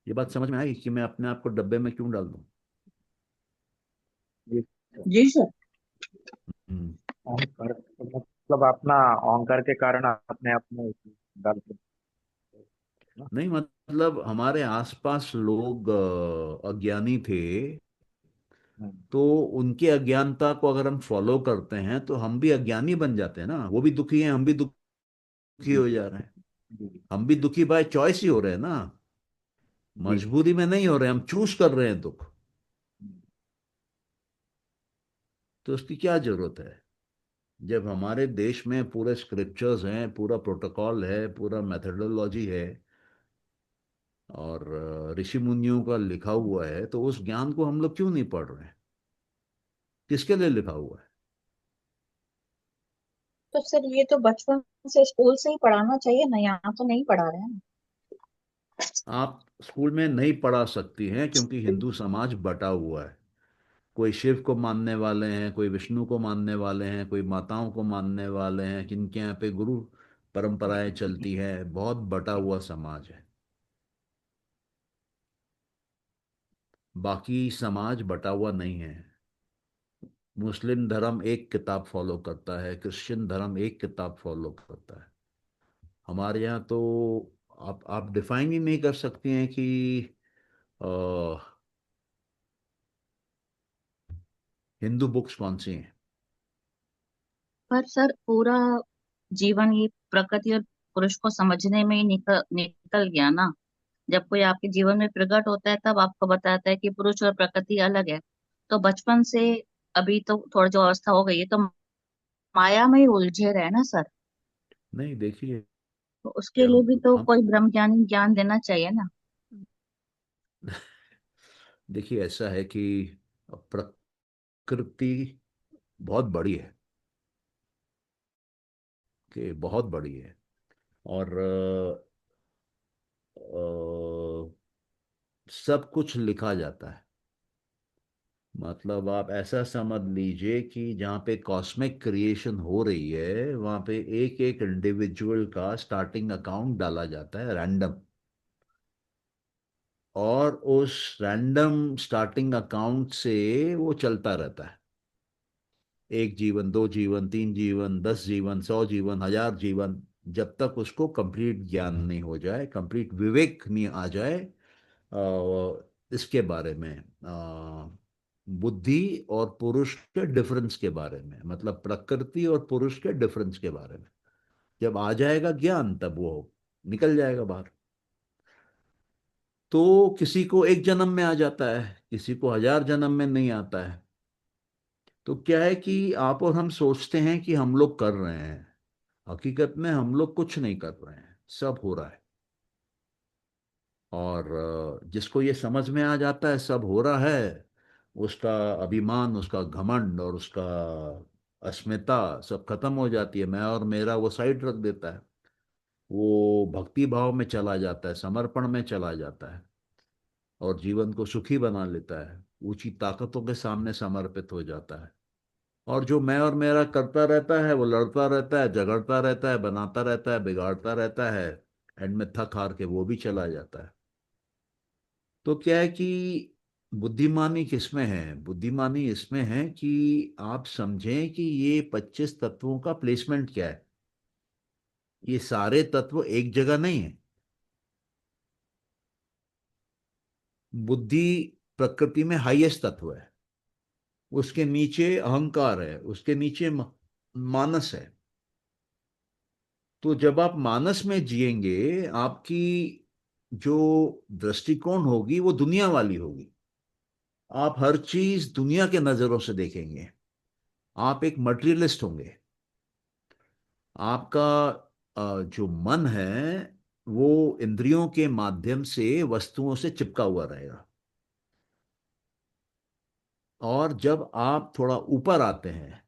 [SPEAKER 1] ये बात समझ में आई कि मैं अपने आप को डब्बे में क्यों डाल दूं?
[SPEAKER 3] जी
[SPEAKER 4] जी सर।
[SPEAKER 1] हम्म।
[SPEAKER 3] अहंकार मतलब अपना अहंकार के कारण अपने आप में डालते हैं ना।
[SPEAKER 1] नहीं, मतलब हमारे आसपास लोग अज्ञानी थे,
[SPEAKER 3] हम्म,
[SPEAKER 1] तो उनके अज्ञानता को अगर हम फॉलो करते हैं तो हम भी अज्ञानी बन जाते हैं ना। वो भी दुखी हैं, हम भी दुखी
[SPEAKER 3] जी
[SPEAKER 1] हो जा रहे हैं।
[SPEAKER 3] जी
[SPEAKER 1] हम भी दुखी बाय चॉइस ही हो रहे हैं ना,
[SPEAKER 3] जी।
[SPEAKER 1] मजबूरी में नहीं हो रहे, हम चूज कर रहे हैं दुख। तो उसकी क्या जरूरत है? जब हमारे देश में पूरे स्क्रिप्चर्स हैं, पूरा प्रोटोकॉल है, पूरा मेथडोलॉजी है, और ऋषि मुनियों का लिखा हुआ है, तो उस ज्ञान को हम लोग क्यों नहीं पढ़ रहे हैं? किसके लिए लिखा हुआ है?
[SPEAKER 4] तो सर ये तो बचपन से स्कूल से ही पढ़ाना चाहिए ना, यहाँ तो नहीं पढ़ा रहे हैं।
[SPEAKER 1] आप स्कूल में नहीं पढ़ा सकती हैं क्योंकि हिंदू समाज बटा हुआ है। कोई शिव को मानने वाले हैं, कोई विष्णु को मानने वाले हैं, कोई माताओं को मानने वाले हैं, किनके यहाँ पे गुरु परंपराएं चलती हैं। बहुत बटा हुआ समाज है। बाकी समाज बटा हुआ नहीं है। मुस्लिम धर्म एक किताब फॉलो करता है, क्रिश्चियन धर्म एक किताब फॉलो करता है। हमारे यहाँ तो आप डिफाइन ही नहीं कर सकती हैं कि अ, हिंदू बुक्स कौन सी हैं।
[SPEAKER 4] पर सर पूरा जीवन ये प्रकृति और पुरुष को समझने में ही निकल निकल गया ना। जब कोई आपके जीवन में प्रकट होता है तब आपको बताता है कि पुरुष और प्रकृति अलग है। तो बचपन से अभी तो थोड़ा जो अवस्था हो गई है तो माया में ही उलझे रहे ना सर।
[SPEAKER 1] नहीं, देखिए,
[SPEAKER 4] तो उसके लिए भी तो
[SPEAKER 1] हम
[SPEAKER 4] कोई ब्रह्मज्ञानी ज्ञान देना चाहिए ना।
[SPEAKER 1] देखिए, ऐसा है कि प्रकृति बहुत बड़ी है, कि बहुत बड़ी है। और सब कुछ लिखा जाता है। मतलब आप ऐसा समझ लीजिए कि जहाँ पे कॉस्मिक क्रिएशन हो रही है, वहाँ पे एक एक इंडिविजुअल का स्टार्टिंग अकाउंट डाला जाता है, रैंडम। और उस रैंडम स्टार्टिंग अकाउंट से वो चलता रहता है। एक जीवन, दो जीवन, तीन जीवन, 10 जीवन, 100 जीवन, 1000 जीवन, जब तक उसको कंप्लीट ज्ञान नहीं हो जाए, कंप्लीट विवेक नहीं आ जाए इसके बारे में, बुद्धि और पुरुष के डिफरेंस के बारे में, मतलब प्रकृति और पुरुष के डिफरेंस के बारे में। जब आ जाएगा ज्ञान, तब वो निकल जाएगा बाहर। तो किसी को एक जन्म में आ जाता है, किसी को 1000 जन्म में नहीं आता है। तो क्या है कि आप और हम सोचते हैं कि हम लोग कर रहे हैं, हकीकत में हम लोग कुछ नहीं कर रहे हैं, सब हो रहा है। और जिसको ये समझ में आ जाता है सब हो रहा है, उसका अभिमान, उसका घमंड और उसका अस्मिता सब खत्म हो जाती है। मैं और मेरा वो साइड रख देता है। वो भक्ति भाव में चला जाता है, समर्पण में चला जाता है, और जीवन को सुखी बना लेता है, ऊंची ताकतों के सामने समर्पित हो जाता है। और जो मैं और मेरा करता रहता है, वो लड़ता रहता है, झगड़ता रहता है, बनाता रहता है, बिगाड़ता रहता है। एंड में थक हार के वो भी चला जाता है। तो क्या है कि बुद्धिमानी किसमें है? बुद्धिमानी इसमें है कि आप समझें कि ये 25 तत्वों का प्लेसमेंट क्या है। ये सारे तत्व एक जगह नहीं है। बुद्धि प्रकृति में हाईएस्ट तत्व है। उसके नीचे अहंकार है, उसके नीचे मानस है। तो जब आप मानस में जिएंगे, आपकी जो दृष्टिकोण होगी वो दुनिया वाली होगी। आप हर चीज दुनिया के नजरों से देखेंगे। आप एक मटेरियलिस्ट होंगे। आपका जो मन है वो इंद्रियों के माध्यम से वस्तुओं से चिपका हुआ रहेगा। और जब आप थोड़ा ऊपर आते हैं,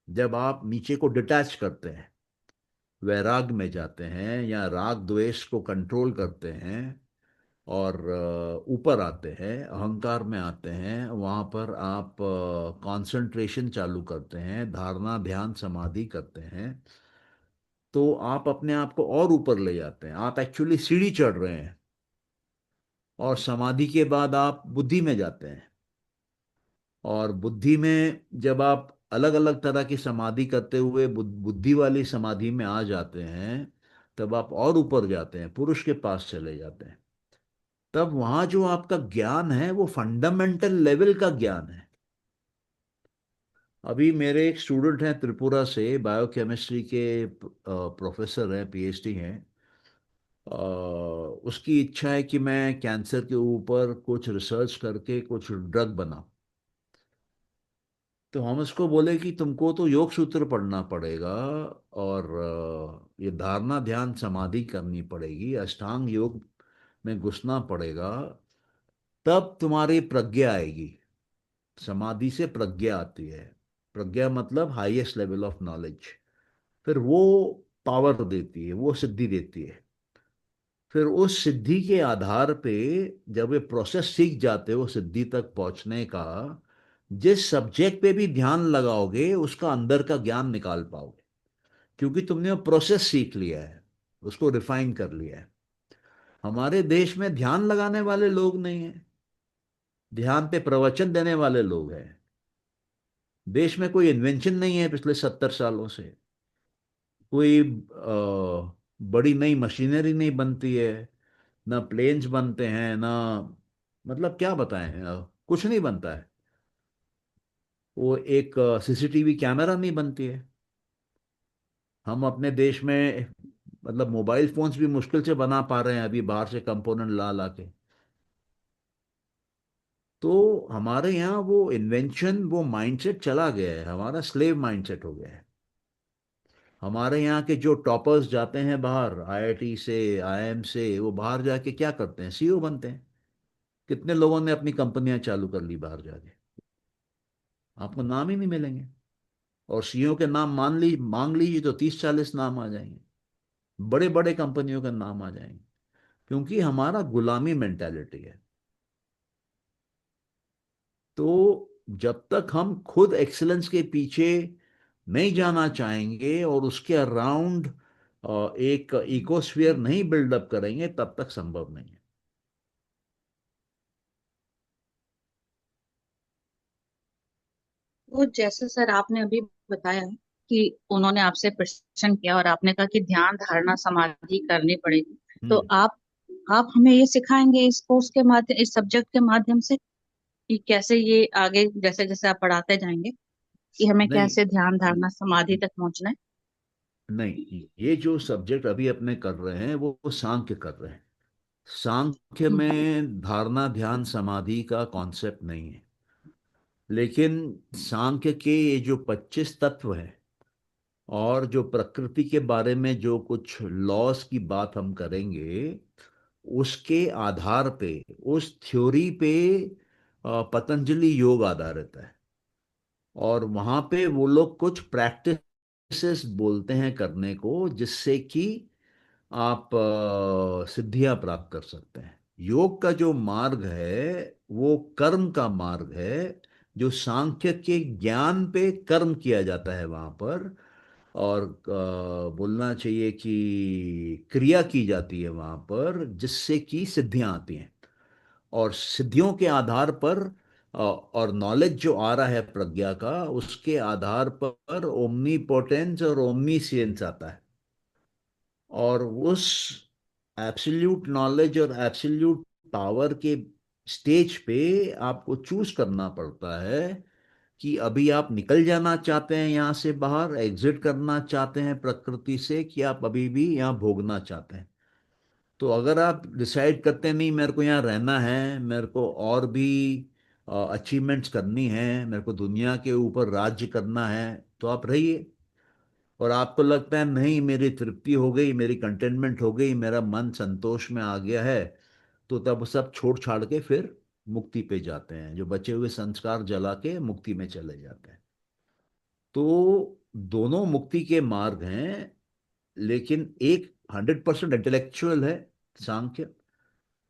[SPEAKER 1] जब आप नीचे को डिटैच करते हैं, वैराग में जाते हैं या राग द्वेष को कंट्रोल करते हैं, और ऊपर आते हैं, अहंकार में आते हैं, वहाँ पर आप कंसंट्रेशन चालू करते हैं, धारणा, ध्यान, समाधि करते हैं, तो आप अपने आप को और ऊपर ले जाते हैं। आप एक्चुअली सीढ़ी चढ़ रहे हैं। और समाधि के बाद आप बुद्धि में जाते हैं। और बुद्धि में जब आप अलग अलग तरह की समाधि करते हुए बुद्धि वाली समाधि में आ जाते हैं, तब आप और ऊपर जाते हैं, पुरुष के पास चले जाते हैं। तब वहां जो आपका ज्ञान है वो फंडामेंटल लेवल का ज्ञान है। अभी मेरे एक स्टूडेंट हैं त्रिपुरा से, बायोकेमिस्ट्री के प्रोफेसर हैं, पीएचडी हैं। उसकी इच्छा है कि मैं कैंसर के ऊपर कुछ रिसर्च करके कुछ ड्रग बनाऊं। तो हम उसको बोले कि तुमको तो योग सूत्र पढ़ना पड़ेगा, और ये धारणा ध्यान समाधि करनी पड़ेगी, अष्टांग योग में घुसना पड़ेगा, तब तुम्हारी प्रज्ञा आएगी। समाधि से प्रज्ञा आती है। प्रज्ञा मतलब हाईएस्ट लेवल ऑफ नॉलेज। फिर वो पावर देती है, वो सिद्धि देती है। फिर उस सिद्धि के आधार पे जब ये प्रोसेस सीख जाते हो सिद्धि तक पहुंचने का, जिस सब्जेक्ट पे भी ध्यान लगाओगे उसका अंदर का ज्ञान निकाल पाओगे, क्योंकि तुमने वो प्रोसेस सीख लिया है, उसको रिफाइन कर लिया है। हमारे देश में ध्यान लगाने वाले लोग नहीं हैं, ध्यान पे प्रवचन देने वाले लोग हैं। देश में कोई इन्वेंशन नहीं है पिछले 70 सालों से। कोई बड़ी नई मशीनरी नहीं बनती है, ना प्लेन्स बनते हैं, ना मतलब क्या बताएं, कुछ नहीं बनता है। वो एक सीसीटीवी कैमरा नहीं बनती है। हम अपने देश में मतलब मोबाइल फोन्स भी मुश्किल से बना पा रहे हैं अभी, बाहर से कंपोनेंट ला ला के। तो हमारे यहाँ वो इन्वेंशन, वो माइंडसेट चला गया है, हमारा स्लेव माइंडसेट हो गया है। हमारे यहाँ के जो टॉपर्स जाते हैं बाहर, आईआईटी से, आईआईएम से, वो बाहर जाके क्या करते हैं, सीईओ बनते हैं। कितने लोगों ने अपनी कंपनियां चालू कर ली बाहर जाके, आपको नाम ही नहीं मिलेंगे। और सीईओ के नाम मांग लीजिए तो 30-40 नाम आ जाएंगे, बड़े बड़े कंपनियों के नाम आ जाएंगे, क्योंकि हमारा गुलामी मेंटालिटी है। तो जब तक हम खुद एक्सीलेंस के पीछे नहीं जाना चाहेंगे और उसके अराउंड एक इकोस्फीयर नहीं बिल्डअप करेंगे, तब तक संभव नहीं है।
[SPEAKER 4] वो जैसे सर आपने अभी बताया कि उन्होंने आपसे प्रश्न किया और आपने कहा कि ध्यान धारणा समाधि करनी पड़ेगी, तो
[SPEAKER 1] हम्म।
[SPEAKER 4] आप हमें ये सिखाएंगे इस कोर्स के माध्यम, इस सब्जेक्ट के माध्यम से, कि कैसे ये आगे जैसे जैसे आप पढ़ाते जाएंगे कि हमें
[SPEAKER 1] नहीं,
[SPEAKER 4] कैसे ध्यान धारणा समाधि तक पहुंचना है।
[SPEAKER 1] नहीं, ये जो सब्जेक्ट अभी अपने कर रहे हैं वो सांख्य कर रहे हैं। सांख्य
[SPEAKER 4] हम्म।
[SPEAKER 1] में धारणा ध्यान समाधि का कॉन्सेप्ट नहीं है। लेकिन सांख्य के ये जो 25 तत्व हैं, और जो प्रकृति के बारे में जो कुछ लॉस की बात हम करेंगे, उसके आधार पे, उस थ्योरी पे पतंजलि योग आधारित है। और वहां पे वो लोग कुछ प्रैक्टिसेस बोलते हैं करने को, जिससे कि आप सिद्धियां प्राप्त कर सकते हैं। योग का जो मार्ग है वो कर्म का मार्ग है, जो सांख्य के ज्ञान पे कर्म किया जाता है वहां पर। और बोलना चाहिए कि क्रिया की जाती है वहां पर, जिससे कि सिद्धियां आती हैं। और सिद्धियों के आधार पर और नॉलेज जो आ रहा है प्रज्ञा का, उसके आधार पर ओमनी पोटेंस और ओमनीसियंस आता है। और उस एब्सोल्यूट नॉलेज और एब्सोल्यूट पावर के स्टेज पे आपको चूज करना पड़ता है कि अभी आप निकल जाना चाहते हैं यहाँ से बाहर, एग्जिट करना चाहते हैं प्रकृति से, कि आप अभी भी यहाँ भोगना चाहते हैं। तो अगर आप डिसाइड करते हैं नहीं, मेरे को यहाँ रहना है, मेरे को और भी अचीवमेंट्स करनी है, मेरे को दुनिया के ऊपर राज्य करना है, तो आप रहिए। और आपको लगता है नहीं, मेरी तृप्ति हो गई, मेरी कंटेनमेंट हो गई, मेरा मन संतोष में आ गया है, तो तब सब छोड़ छाड़ के फिर मुक्ति पे जाते हैं, जो बचे हुए संस्कार जला के मुक्ति में चले जाते हैं। तो दोनों मुक्ति के मार्ग हैं, लेकिन एक 100% इंटेलेक्चुअल है, सांख्य।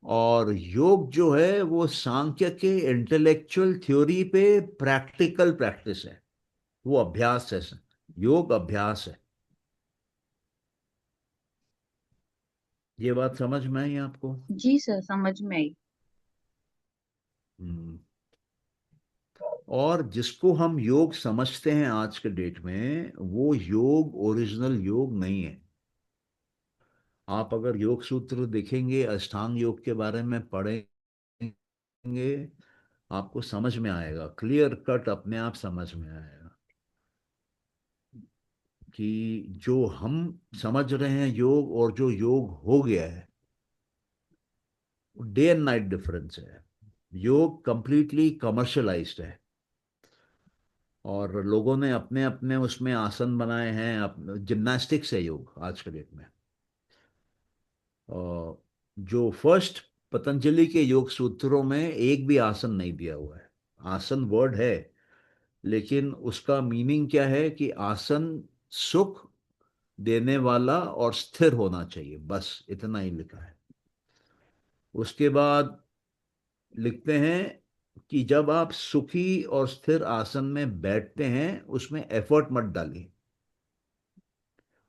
[SPEAKER 1] और योग जो है वो सांख्य के इंटेलेक्चुअल थ्योरी पे प्रैक्टिकल प्रैक्टिस है, वो अभ्यास है। योग अभ्यास है। ये बात समझ में आई आपको?
[SPEAKER 4] जी सर, समझ में आई।
[SPEAKER 1] हम्म। और जिसको हम योग समझते हैं आज के डेट में, वो योग ओरिजिनल योग नहीं है। आप अगर योग सूत्र देखेंगे, अष्टांग योग के बारे में पढ़ेंगे, आपको समझ में आएगा, क्लियर कट अपने आप समझ में आएगा कि जो हम समझ रहे हैं योग और जो योग हो गया है, डे एंड नाइट डिफरेंस है। योग कंप्लीटली कमर्शलाइज्ड है, और लोगों ने अपने अपने उसमें आसन बनाए हैं। जिम्नास्टिक्स है योग आज के डेट में। और जो फर्स्ट पतंजलि के योग सूत्रों में एक भी आसन नहीं दिया हुआ है। आसन वर्ड है, लेकिन उसका मीनिंग क्या है कि आसन सुख देने वाला और स्थिर होना चाहिए, बस इतना ही लिखा है। उसके बाद लिखते हैं कि जब आप सुखी और स्थिर आसन में बैठते हैं, उसमें एफर्ट मत डालिए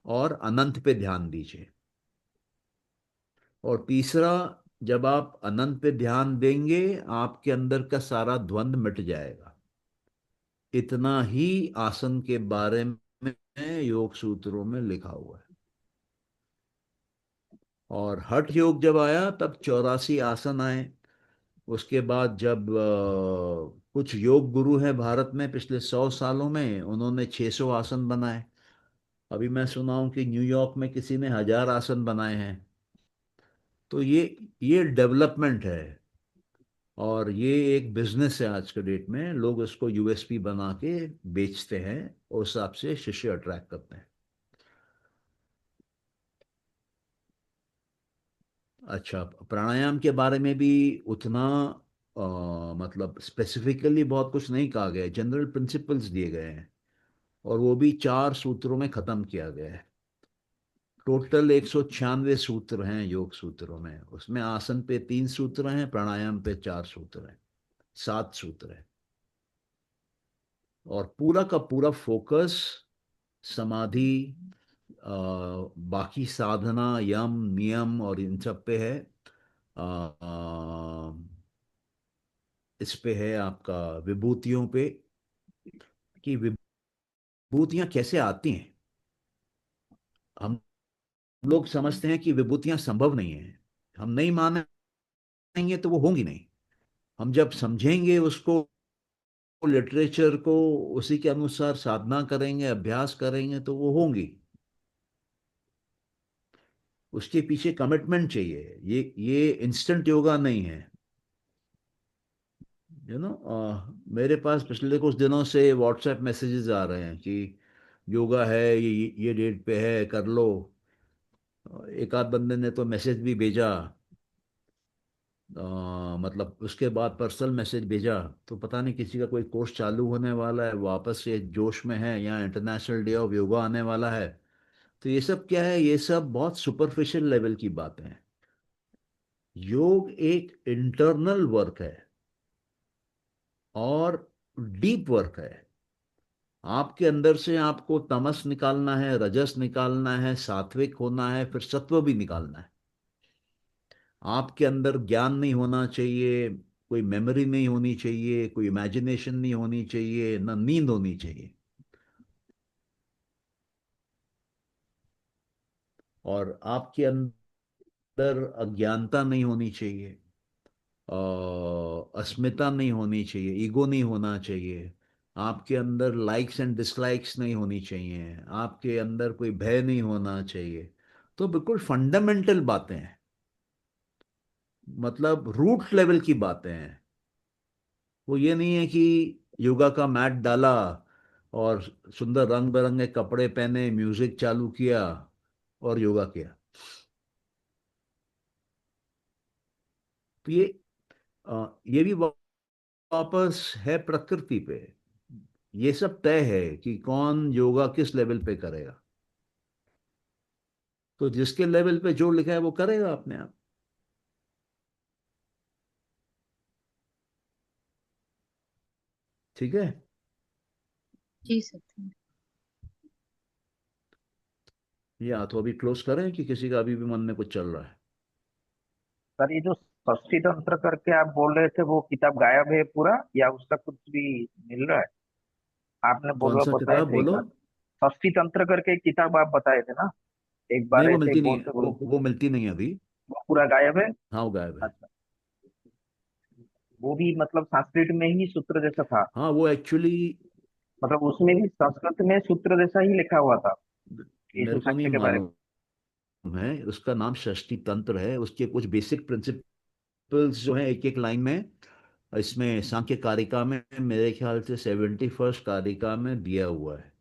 [SPEAKER 1] और अनंत पे ध्यान दीजिए। और तीसरा, जब आप अनंत पे ध्यान देंगे, आपके अंदर का सारा द्वंद मिट जाएगा। इतना ही आसन के बारे में योग सूत्रों में लिखा हुआ है। और हठ योग जब आया तब 84 आसन आए। उसके बाद जब कुछ योग गुरु हैं भारत में पिछले 100 सालों में, उन्होंने 600 आसन बनाए। अभी मैं सुना हूं कि न्यूयॉर्क में किसी ने 1000 आसन बनाए हैं। तो ये डेवलपमेंट है, और ये एक बिजनेस है। आज के डेट में लोग इसको यूएसपी बना के बेचते हैं, और उस हिसाब से शिष्य अट्रैक्ट करते हैं। अच्छा, प्राणायाम के बारे में भी उतना मतलब स्पेसिफिकली बहुत कुछ नहीं कहा गया है, जनरल प्रिंसिपल्स दिए गए हैं, और वो भी 4 सूत्रों में खत्म किया गया है। टोटल 196 सूत्र हैं योग सूत्रों में। उसमें आसन पे 3 सूत्र हैं, प्राणायाम पे 4 सूत्र हैं, 7 सूत्र हैं। और पूरा का पूरा फोकस समाधि, बाकी साधना, यम नियम और इन सब पे है। अ, अ, इस पे है आपका विभूतियों पे, कि विभूतियां कैसे आती हैं। हम लोग समझते हैं कि विभूतियां संभव नहीं है। हम नहीं मानेंगे तो वो होंगी नहीं। हम जब समझेंगे उसको, लिटरेचर को, उसी के अनुसार साधना करेंगे, अभ्यास करेंगे, तो वो होंगी। उसके पीछे कमिटमेंट चाहिए। ये इंस्टेंट योगा नहीं है। यू नो मेरे पास पिछले कुछ दिनों से व्हाट्सएप मैसेजेस आ रहे हैं कि योगा है, ये डेट पे है, कर लो। एक आध बंदे ने तो मैसेज भी भेजा, मतलब उसके बाद पर्सनल मैसेज भेजा। तो पता नहीं किसी का कोई कोर्स चालू होने वाला है, वापस से जोश में है, या इंटरनेशनल डे ऑफ योगा आने वाला है। तो ये सब क्या है? ये सब बहुत सुपरफिशियल लेवल की बातें हैं। योग एक इंटरनल वर्क है, और डीप वर्क है। आपके अंदर से आपको तमस निकालना है, रजस निकालना है, सात्विक होना है, फिर सत्व भी निकालना है। आपके अंदर ज्ञान नहीं होना चाहिए, कोई मेमोरी नहीं होनी चाहिए, कोई इमेजिनेशन नहीं होनी चाहिए, ना नींद होनी चाहिए। और आपके अंदर अज्ञानता नहीं होनी चाहिए, अस्मिता नहीं होनी चाहिए, ईगो नहीं होना चाहिए। आपके अंदर लाइक्स एंड डिसलाइक्स नहीं होनी चाहिए, आपके अंदर कोई भय नहीं होना चाहिए। तो बिल्कुल फंडामेंटल बातें हैं, मतलब रूट लेवल की बातें हैं। वो ये नहीं है कि योगा का मैट डाला और सुंदर रंग बिरंगे कपड़े पहने, म्यूजिक चालू किया और योगा किया। तो ये भी वापस है प्रकृति पे। ये सब तय है कि कौन योगा किस लेवल पे करेगा। तो जिसके लेवल पे जो लिखा है वो करेगा अपने आप। ठीक है।
[SPEAKER 4] जी सर, थैंक
[SPEAKER 1] या तो अभी क्लोज करें कि किसी का अभी भी मन में कुछ चल रहा है?
[SPEAKER 3] सर ये जो षष्ठी तंत्र करके आप बोल रहे थे, वो किताब गायब है पूरा या उसका कुछ भी मिल रहा है? आपने
[SPEAKER 1] कौन
[SPEAKER 3] बोलो
[SPEAKER 1] सा
[SPEAKER 3] बताए
[SPEAKER 1] किताब
[SPEAKER 3] थे एक
[SPEAKER 1] बोलो?
[SPEAKER 3] बार। षष्ठी तंत्र करके एक किताब आप बताए थे ना, एक
[SPEAKER 1] नहीं,
[SPEAKER 3] बार
[SPEAKER 1] वो
[SPEAKER 3] ऐसे ही
[SPEAKER 1] मिलती नहीं है,
[SPEAKER 3] बोलते
[SPEAKER 1] वो
[SPEAKER 3] बोलते।
[SPEAKER 1] वो मिलती नहीं है अभी।
[SPEAKER 3] वो पूरा गायब है?
[SPEAKER 1] हाँ, वो गायब है।
[SPEAKER 3] अच्छा। वो भी मतलब संस्कृत में ही सूत्र जैसा था?
[SPEAKER 1] हाँ, वो एक्चुअली
[SPEAKER 3] मतलब उसमें भी संस्कृत में सूत्र जैसा ही लिखा हुआ था यीशु
[SPEAKER 1] मेरे को नहीं
[SPEAKER 3] साक्ष्य के बारे में?
[SPEAKER 1] मालूम है। उसका नाम षष्ठी तंत्र है। उसके कुछ बेसिक प्रिंसिपल्स जो है एक एक लाइन में इसमें सांख्य कारिका में मेरे ख्याल से 71st कारिका में दिया हुआ है।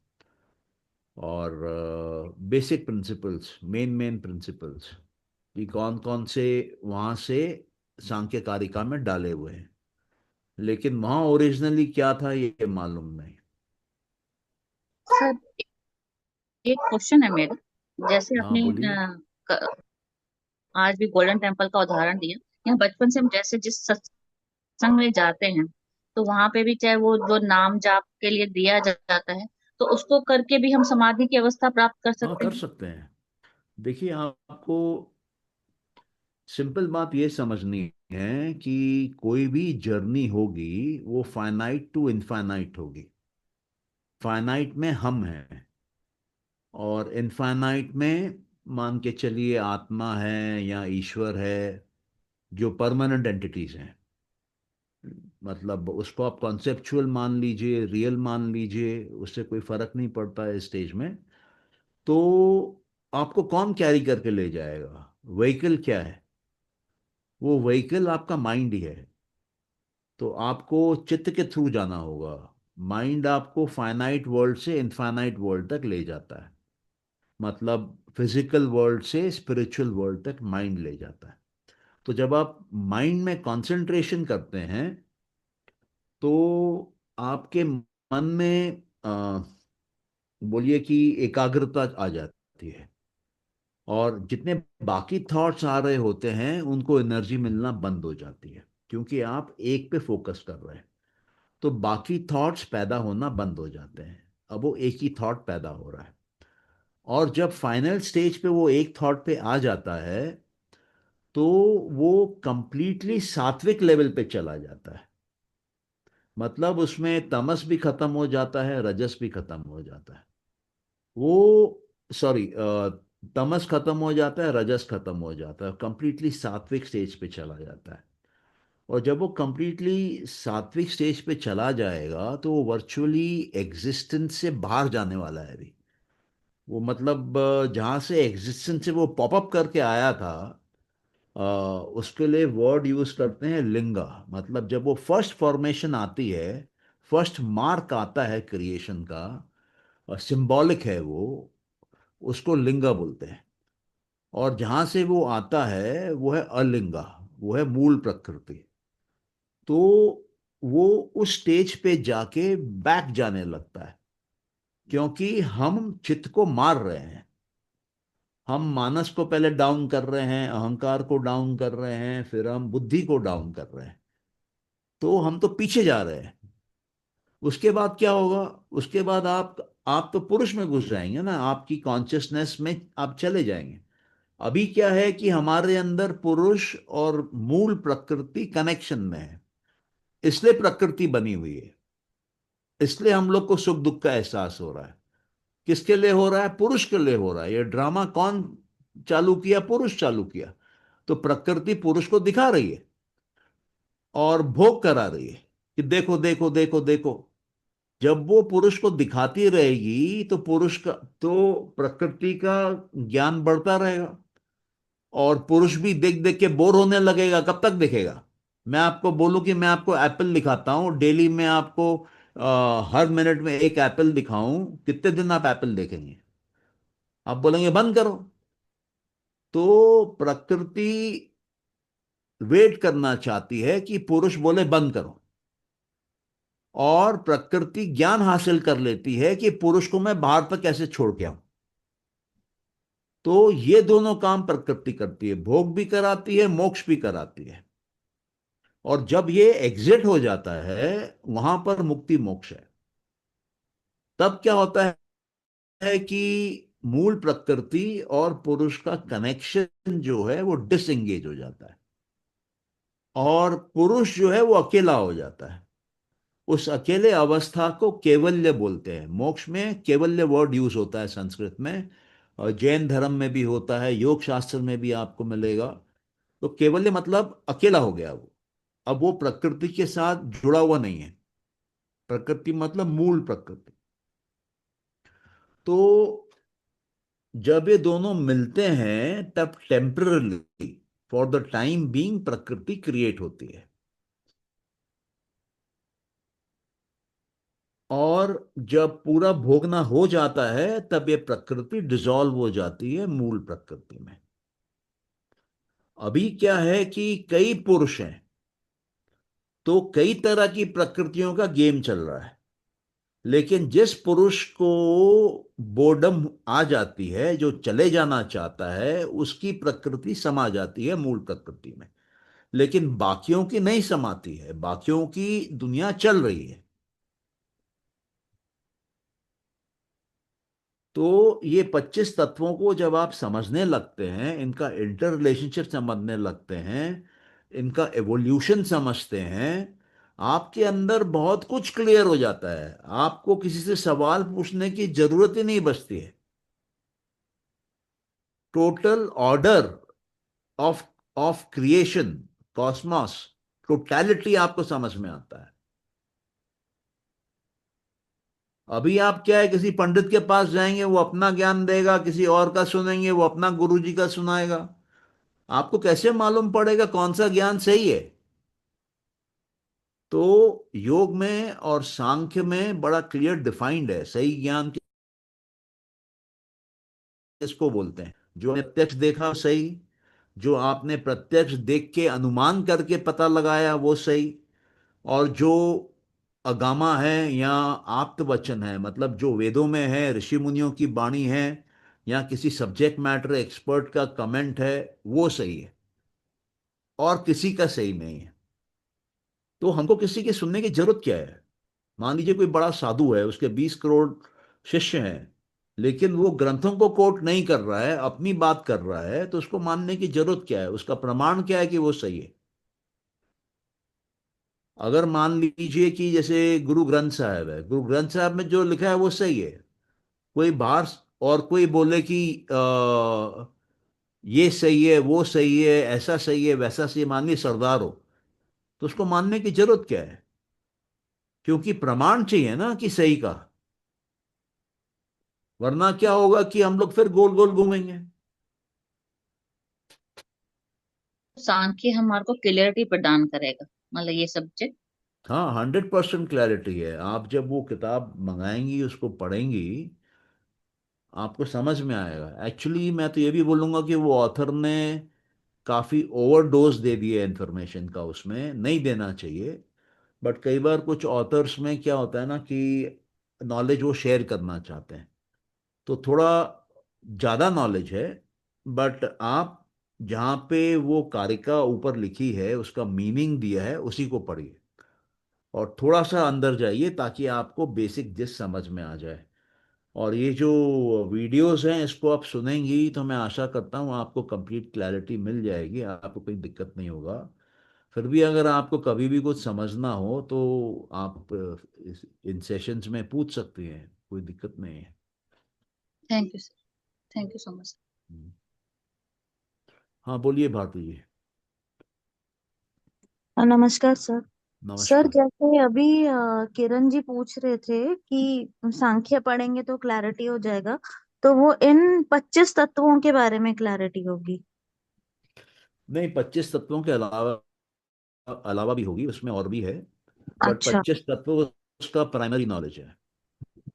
[SPEAKER 1] और basic principles, main main principles कि कौन कौन से वहाँ से सांख्य कारिका में डाले हुए हैं। लेकिन वहाँ ओरिजिनली क्या था ये मालूम नहीं।
[SPEAKER 4] सर एक क्वेश्चन है मेरा, जैसे
[SPEAKER 1] हाँ,
[SPEAKER 4] आपने
[SPEAKER 1] बोलिए।
[SPEAKER 4] आज भी गोल्डन टेम्पल का उदाहरण दिया। यहाँ बचपन से हम जैसे जिस सत्संग में जाते हैं, तो वहां पे भी चाहे वो जो नाम जाप के लिए दिया जाता है, तो उसको करके भी हम समाधि की अवस्था प्राप्त कर
[SPEAKER 1] हाँ,
[SPEAKER 4] सकते
[SPEAKER 1] कर
[SPEAKER 4] हैं।
[SPEAKER 1] सकते हैं। देखिए, आपको सिंपल बात ये समझनी है कि कोई भी जर्नी होगी वो फाइनाइट टू इनफाइनाइट होगी। फाइनाइट में हम हैं और इनफाइनाइट में मान के चलिए आत्मा है या ईश्वर है, जो परमानेंट एंटिटीज हैं। मतलब उसको आप कॉन्सेप्चुअल मान लीजिए, रियल मान लीजिए, उससे कोई फर्क नहीं पड़ता है इस स्टेज में। तो आपको कौन कैरी करके ले जाएगा? व्हीकल क्या है? वो व्हीकल आपका माइंड ही है। तो आपको चित्त के थ्रू जाना होगा। माइंड आपको फाइनाइट वर्ल्ड से इनफाइनाइट वर्ल्ड तक ले जाता है। मतलब फिजिकल वर्ल्ड से स्पिरिचुअल वर्ल्ड तक माइंड ले जाता है। तो जब आप माइंड में कंसंट्रेशन करते हैं तो आपके मन में बोलिए कि एकाग्रता आ जाती है। और जितने बाकी थॉट्स आ रहे होते हैं उनको एनर्जी मिलना बंद हो जाती है, क्योंकि आप एक पे फोकस कर रहे हैं। तो बाकी थॉट्स पैदा होना बंद हो जाते हैं। अब वो एक ही थॉट पैदा हो रहा है। और जब फाइनल स्टेज पे वो एक थॉट पे आ जाता है तो वो कंप्लीटली सात्विक लेवल पे चला जाता है। मतलब उसमें तमस भी खत्म हो जाता है, रजस भी खत्म हो जाता है। वो सॉरी, तमस खत्म हो जाता है, रजस खत्म हो जाता है, कंप्लीटली सात्विक स्टेज पे चला जाता है। और जब वो कंप्लीटली सात्विक स्टेज पे चला जाएगा तो वो वर्चुअली एग्जिस्टेंस से बाहर जाने वाला है अभी। वो मतलब जहाँ से एग्जिस्टेंस से वो पॉपअप करके आया था, अ, उसके लिए वर्ड यूज करते हैं लिंगा। मतलब जब वो फर्स्ट फॉर्मेशन आती है, फर्स्ट मार्क आता है क्रिएशन का, सिंबॉलिक है वो, उसको लिंगा बोलते हैं। और जहाँ से वो आता है वो है अलिंगा, वो है मूल प्रकृति। तो वो उस स्टेज पे जाके बैक जाने लगता है, क्योंकि हम चित्त को मार रहे हैं। हम मानस को पहले डाउन कर रहे हैं, अहंकार को डाउन कर रहे हैं, फिर हम बुद्धि को डाउन कर रहे हैं। तो हम तो पीछे जा रहे हैं। उसके बाद क्या होगा? उसके बाद आप तो पुरुष में घुस जाएंगे ना, आपकी कॉन्शियसनेस में आप चले जाएंगे। अभी क्या है कि हमारे अंदर पुरुष और मूल प्रकृति कनेक्शन में है, इसलिए प्रकृति बनी हुई है। इसलिए हम लोग को सुख दुख का एहसास हो रहा है। किसके लिए हो रहा है? पुरुष के लिए हो रहा है। ये ड्रामा कौन चालू किया? पुरुष चालू किया। तो प्रकृति पुरुष को दिखा रही है और भोग करा रही है कि देखो देखो देखो देखो। जब वो पुरुष को दिखाती रहेगी तो पुरुष का, तो प्रकृति का ज्ञान बढ़ता रहेगा। और पुरुष भी देख देख के बोर होने लगेगा। कब तक देखेगा? मैं आपको बोलूं कि मैं आपको एप्पल दिखाता हूं डेली, मैं आपको हर मिनट में एक एप्पल दिखाऊं, कितने दिन आप एप्पल देखेंगे? आप बोलेंगे बंद करो। तो प्रकृति वेट करना चाहती है कि पुरुष बोले बंद करो। और प्रकृति ज्ञान हासिल कर लेती है कि पुरुष को मैं बाहर तक कैसे छोड़ के आऊं। तो ये दोनों काम प्रकृति करती है, भोग भी कराती है, मोक्ष भी कराती है। और जब ये एग्जिट हो जाता है, वहां पर मुक्ति मोक्ष है। तब क्या होता है कि मूल प्रकृति और पुरुष का कनेक्शन जो है वो डिसएंगेज हो जाता है। और पुरुष जो है वो अकेला हो जाता है। उस अकेले अवस्था को कैवल्य बोलते हैं। मोक्ष में कैवल्य वर्ड यूज होता है संस्कृत में, और जैन धर्म में भी होता है, योग शास्त्र में भी आपको मिलेगा। तो कैवल्य मतलब अकेला हो गया वो। अब वो प्रकृति के साथ जुड़ा हुआ नहीं है। प्रकृति मतलब मूल प्रकृति। तो जब ये दोनों मिलते हैं तब temporarily, for the time being, प्रकृति क्रिएट होती है। और जब पूरा भोगना हो जाता है तब ये प्रकृति डिसॉल्व हो जाती है मूल प्रकृति में। अभी क्या है कि कई पुरुष हैं, तो कई तरह की प्रकृतियों का गेम चल रहा है। लेकिन जिस पुरुष को बोर्डम आ जाती है, जो चले जाना चाहता है, उसकी प्रकृति समा जाती है मूल प्रकृति में। लेकिन बाकियों की नहीं समाती है, बाकियों की दुनिया चल रही है। तो ये 25 तत्वों को जब आप समझने लगते हैं, इनका इंटर रिलेशनशिप समझने लगते हैं, इनका एवोल्यूशन समझते हैं, आपके अंदर बहुत कुछ क्लियर हो जाता है। आपको किसी से सवाल पूछने की जरूरत ही नहीं बचती है। Total order of of creation, Cosmos, totality आपको समझ में आता है। अभी आप क्या है, किसी पंडित के पास जाएंगे, वो अपना ज्ञान देगा, किसी और का सुनेंगे, वो अपना गुरुजी का सुनाएगा। आपको कैसे मालूम पड़ेगा कौन सा ज्ञान सही है? तो योग में और सांख्य में बड़ा क्लियर डिफाइंड है सही ज्ञान किसको बोलते हैं। जो आपने प्रत्यक्ष देखा वो सही, जो आपने प्रत्यक्ष देख के अनुमान करके पता लगाया वो सही, और जो अगामा है या आप्त वचन है, मतलब जो वेदों में है, ऋषि मुनियों की वाणी है, या किसी सब्जेक्ट मैटर एक्सपर्ट का कमेंट है, वो सही है, और किसी का सही नहीं है। तो हमको किसी के सुनने की जरूरत क्या है? मान लीजिए कोई बड़ा साधु है, उसके 20 करोड़ शिष्य हैं, लेकिन वो ग्रंथों को कोट नहीं कर रहा है, अपनी बात कर रहा है, तो उसको मानने की जरूरत क्या है? उसका प्रमाण क्या है कि वो सही है? अगर मान लीजिए कि जैसे गुरु ग्रंथ साहब है, गुरु ग्रंथ साहब में जो लिखा है वो सही है, कोई बाहर और कोई बोले कि ये सही है, वो सही है, ऐसा सही है, वैसा सही है, मान लीजिए सरदार हो, तो उसको मानने की जरूरत क्या है? क्योंकि प्रमाण चाहिए ना कि सही का। वरना क्या होगा कि हम लोग फिर गोल गोल घूमेंगे।
[SPEAKER 4] सांख्य हमारे को क्लियरिटी प्रदान करेगा, मतलब ये सब्जेक्ट।
[SPEAKER 1] हाँ, 100% क्लैरिटी है। आप जब वो किताब मंगाएंगी, उसको पढ़ेंगी, आपको समझ में आएगा। एक्चुअली मैं तो ये भी बोलूंगा कि वो ऑथर ने काफ़ी ओवरडोज दे दिया इन्फॉर्मेशन का, उसमें नहीं देना चाहिए। बट कई बार कुछ ऑथर्स में क्या होता है ना कि नॉलेज वो शेयर करना चाहते हैं, तो थोड़ा ज़्यादा नॉलेज है। बट आप जहाँ पे वो कारिका ऊपर लिखी है, उसका मीनिंग दिया है, उसी को पढ़िए, और थोड़ा सा अंदर जाइए ताकि आपको बेसिक जिस समझ में आ जाए। और ये जो वीडियोस हैं, इसको आप सुनेंगी तो मैं आशा करता हूँ आपको कंप्लीट क्लैरिटी मिल जाएगी, आपको कोई दिक्कत नहीं होगा। फिर भी अगर आपको कभी भी कुछ समझना हो तो आप इन सेशंस में पूछ सकती हैं, कोई दिक्कत नहीं है।
[SPEAKER 4] Thank you sir, thank you so much.
[SPEAKER 1] Hmm. हाँ, बोलिए भारती जी।
[SPEAKER 6] नमस्कार सर। सर
[SPEAKER 1] नमस्कार।
[SPEAKER 6] जैसे अभी किरण जी पूछ रहे थे कि सांख्य पढ़ेंगे तो क्लैरिटी हो जाएगा, तो वो इन 25 तत्वों के बारे में क्लैरिटी होगी?
[SPEAKER 1] नहीं, 25 तत्वों के अलावा अलावा भी होगी, उसमें और भी है। बट
[SPEAKER 6] अच्छा।
[SPEAKER 1] 25 तत्व उसका प्राइमरी नॉलेज है।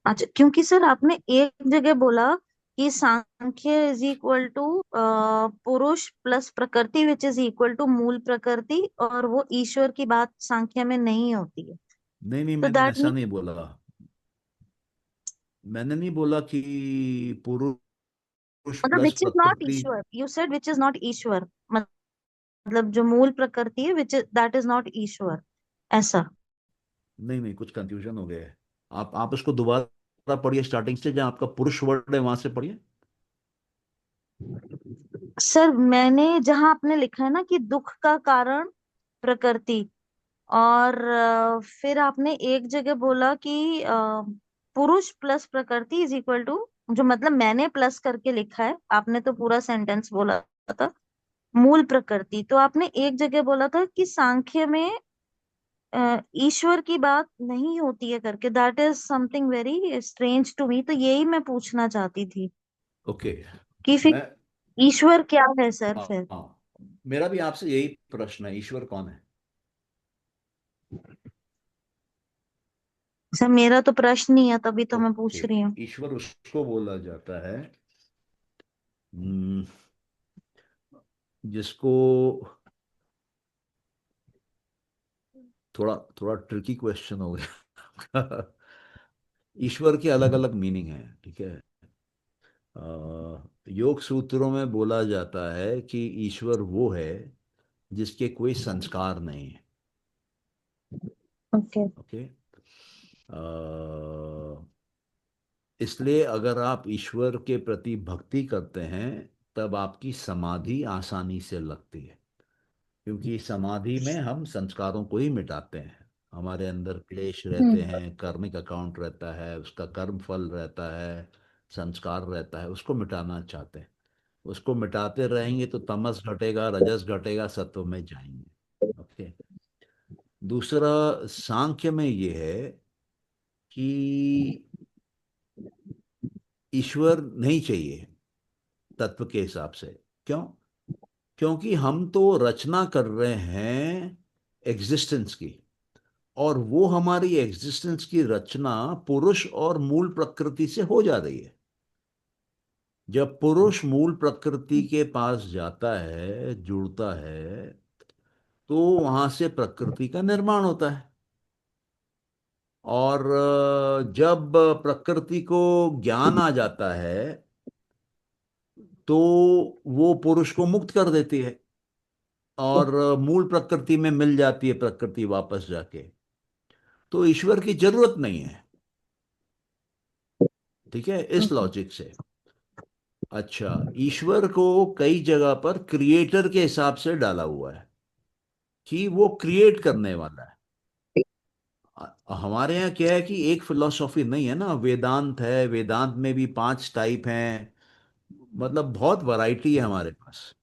[SPEAKER 6] अच्छा, क्योंकि सर आपने एक जगह बोला कि सांख्य इज इक्वल टू पुरुष प्लस प्रकृति विच इज इक्वल टू मूल प्रकृति, और वो ईश्वर की बात सांख्य में नहीं होती है।
[SPEAKER 1] नहीं नहीं,
[SPEAKER 6] तो
[SPEAKER 1] मैंने
[SPEAKER 6] दैट
[SPEAKER 1] ऐसा
[SPEAKER 6] मीन,
[SPEAKER 1] नहीं बोला। मैंने नहीं बोला कि पुरुष
[SPEAKER 6] मतलब
[SPEAKER 1] प्लस
[SPEAKER 6] विच इज नॉट
[SPEAKER 1] प्रकृति।
[SPEAKER 6] ईश्वर, you said which is not ईश्वर, मतलब जो मूल प्रकृति है विच दैट इज नॉट ईश्वर, ऐसा?
[SPEAKER 1] नहीं नहीं, कुछ कंफ्यूजन हो गया है। आप उसको दोबारा पढ़िए, स्टार्टिंग से जहाँ आपका पुरुष वर्ड है वहां से पढ़िए।
[SPEAKER 6] सर मैंने जहां आपने लिखा है ना कि दुख का कारण प्रकृति। और फिर आपने एक जगह बोला कि पुरुष प्लस प्रकृति इज इक्वल टू, जो मतलब मैंने प्लस करके लिखा है, आपने तो पूरा सेंटेंस बोला था, मूल प्रकृति। तो आपने एक जगह बोला था कि सांख्य में ईश्वर की बात नहीं होती है करके। That is something very strange to me. तो यही मैं पूछना चाहती थी
[SPEAKER 1] ओके।
[SPEAKER 6] कि फिर
[SPEAKER 1] मैं
[SPEAKER 6] ईश्वर क्या है सर
[SPEAKER 1] हाँ
[SPEAKER 6] फिर।
[SPEAKER 1] हाँ, मेरा भी आपसे यही प्रश्न है, ईश्वर कौन है?
[SPEAKER 6] सर मेरा तो प्रश्न ही है, तभी तो मैं
[SPEAKER 1] ओके,
[SPEAKER 6] पूछ रही हूँ।
[SPEAKER 1] ईश्वर उसको बोला जाता है हम्म, जिसको, थोड़ा थोड़ा ट्रिकी क्वेश्चन हो गया। ईश्वर के अलग अलग मीनिंग हैं, ठीक है। योग सूत्रों में बोला जाता है कि ईश्वर वो है जिसके कोई संस्कार नहीं है।
[SPEAKER 6] ओके।
[SPEAKER 1] ओके। इसलिए अगर आप ईश्वर के प्रति भक्ति करते हैं तब आपकी समाधि आसानी से लगती है, क्योंकि समाधि में हम संस्कारों को ही मिटाते हैं। हमारे अंदर क्लेश रहते
[SPEAKER 6] हम्म।
[SPEAKER 1] हैं, कर्मिक अकाउंट रहता है, उसका कर्म फल रहता है, संस्कार रहता है, उसको मिटाना चाहते हैं। उसको मिटाते रहेंगे तो तमस घटेगा, रजस घटेगा, सत्व में जाएंगे। ओके। दूसरा, सांख्य में ये है कि ईश्वर नहीं चाहिए तत्व के हिसाब से। क्यों? क्योंकि हम तो रचना कर रहे हैं एग्जिस्टेंस की, और वो हमारी एग्जिस्टेंस की रचना पुरुष और मूल प्रकृति से हो जा रही है। जब पुरुष मूल प्रकृति के पास जाता है, जुड़ता है, तो वहां से प्रकृति का निर्माण होता है। और जब प्रकृति को ज्ञान आ जाता है तो वो पुरुष को मुक्त कर देती है, और मूल प्रकृति में मिल जाती है प्रकृति वापस जाके। तो ईश्वर की जरूरत नहीं है, ठीक है, इस लॉजिक से। अच्छा, ईश्वर को कई जगह पर क्रिएटर के हिसाब से डाला हुआ है कि वो क्रिएट करने वाला है। हमारे यहाँ क्या है कि एक फिलॉसफी नहीं है ना, वेदांत है, वेदांत में भी 5 टाइप हैं, मतलब बहुत वैरायटी है हमारे पास।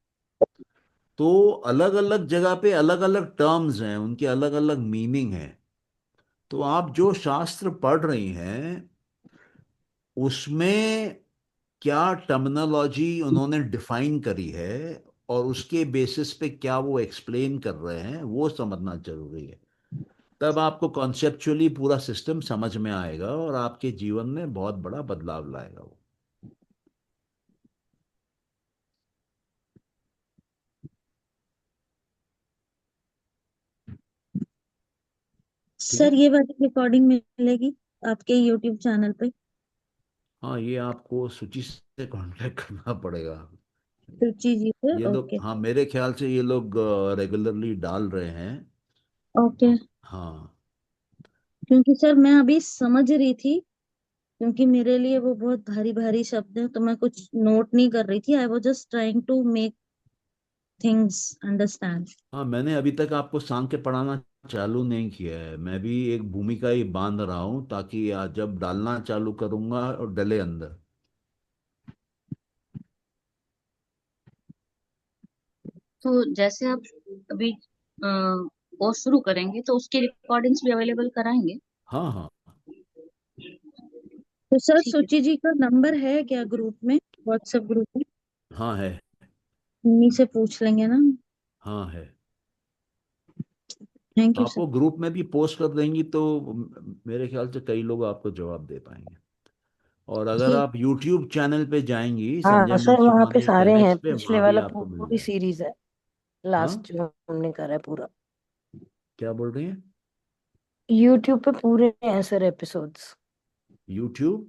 [SPEAKER 1] तो अलग अलग जगह पे अलग अलग टर्म्स हैं, उनके अलग अलग मीनिंग है। तो आप जो शास्त्र पढ़ रही हैं उसमें क्या टर्मिनोलॉजी उन्होंने डिफाइन करी है, और उसके बेसिस पे क्या वो एक्सप्लेन कर रहे हैं, वो समझना जरूरी है। तब आपको कॉन्सेप्चुअली पूरा सिस्टम समझ में आएगा और आपके जीवन में बहुत बड़ा बदलाव लाएगा वो। ठीक
[SPEAKER 6] सर
[SPEAKER 1] है।
[SPEAKER 6] ये वाली रिकॉर्डिंग मिलेगी आपके यूट्यूब चैनल पे?
[SPEAKER 1] हाँ, ये आपको सूची से कांटेक्ट करना पड़ेगा।
[SPEAKER 6] रुचि जी पे?
[SPEAKER 1] ये लोग,
[SPEAKER 6] ओके।
[SPEAKER 1] हाँ, मेरे ख्याल से ये लोग रेगुलरली डाल रहे हैं।
[SPEAKER 6] ओके।
[SPEAKER 1] हाँ।
[SPEAKER 6] क्योंकि सर मैं अभी समझ रही थी, क्योंकि मेरे लिए वो बहुत भारी भारी शब्द है, तो मैं कुछ नोट नहीं कर रही थी। I was just trying to make things understand.
[SPEAKER 1] हाँ, मैंने अभी तक आपको सांख्य पढ़ाना चालू नहीं किया है, मैं भी एक भूमिका ही बांध रहा हूँ ताकि जब डालना चालू करूंगा और डले अंदर।
[SPEAKER 4] तो जैसे आप अभी कोर्स शुरू करेंगे तो उसकी रिकॉर्डिंग्स भी अवेलेबल कराएंगे?
[SPEAKER 1] हाँ हाँ
[SPEAKER 6] तो सर
[SPEAKER 4] ठीक है।
[SPEAKER 6] सुचि जी का नंबर है क्या ग्रुप में, व्हाट्सएप ग्रुप में?
[SPEAKER 1] हाँ है।
[SPEAKER 6] उन्हीं से पूछ लेंगे ना।
[SPEAKER 1] हाँ है।
[SPEAKER 6] Thank you sir.
[SPEAKER 1] आपको ग्रुप में भी पोस्ट कर देंगी तो मेरे ख्याल से कई लोग आपको जवाब दे पाएंगे। और अगर
[SPEAKER 6] ठीक।
[SPEAKER 1] आप YouTube चैनल पे जाएंगी
[SPEAKER 5] हाँ
[SPEAKER 1] संजय
[SPEAKER 5] सर, वहाँ पे
[SPEAKER 1] मनसुमानी
[SPEAKER 5] सारे
[SPEAKER 1] 10x
[SPEAKER 5] हैं,
[SPEAKER 1] पे,
[SPEAKER 5] पिछले
[SPEAKER 1] वहां भी
[SPEAKER 5] वाला
[SPEAKER 1] आपको मिल
[SPEAKER 5] पूरी
[SPEAKER 1] जाएगा।
[SPEAKER 5] सीरीज है,
[SPEAKER 1] हाँ,
[SPEAKER 5] लास्ट जो हमने करा है पूरा।
[SPEAKER 1] क्या बोल रही हैं?
[SPEAKER 5] यूट्यूब पे पूरे हैं सर एपिसोड्स,
[SPEAKER 1] YouTube?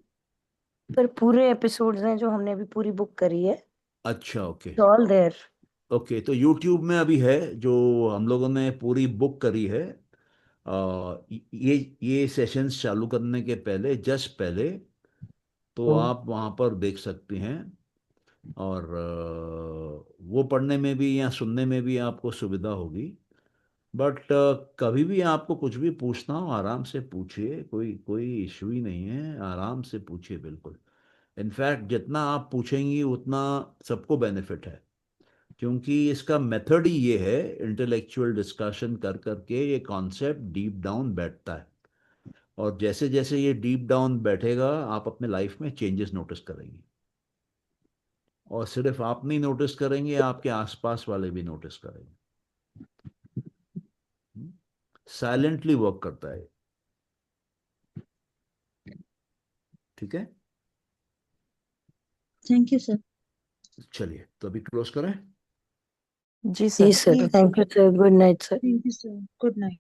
[SPEAKER 5] पर पूरे एपिसोड्स हैं जो हमने अभी पूरी बुक करी है,
[SPEAKER 1] अच्छा, ओके।
[SPEAKER 5] All there.
[SPEAKER 1] ओके, तो YouTube में अभी है जो हम लोगों ने पूरी बुक करी है। ये सेशंस चालू करने के पहले, जस्ट पहले, तो आप वहाँ पर देख सकते हैं। और वो पढ़ने में भी या सुनने में भी आपको सुविधा होगी। बट कभी भी आपको कुछ भी पूछना हो आराम से पूछिए, कोई कोई इशू ही नहीं है, आराम से पूछिए बिल्कुल। इनफैक्ट जितना आप पूछेंगी उतना सबको बेनिफिट है, क्योंकि इसका मेथड ही ये है, इंटेलेक्चुअल डिस्कशन कर करके ये कॉन्सेप्ट डीप डाउन बैठता है, और जैसे जैसे ये डीप डाउन बैठेगा आप अपने लाइफ में चेंजेस नोटिस करेंगे, और सिर्फ आप नहीं नोटिस करेंगे, आपके आसपास वाले भी नोटिस करेंगे। साइलेंटली वर्क करता है, ठीक है।
[SPEAKER 6] Thank you sir.
[SPEAKER 1] चलिए तो अभी क्लोज करें।
[SPEAKER 5] जी sir,
[SPEAKER 6] Yes,
[SPEAKER 5] thank you sir, good night sir.
[SPEAKER 6] thank you, sir. Good night.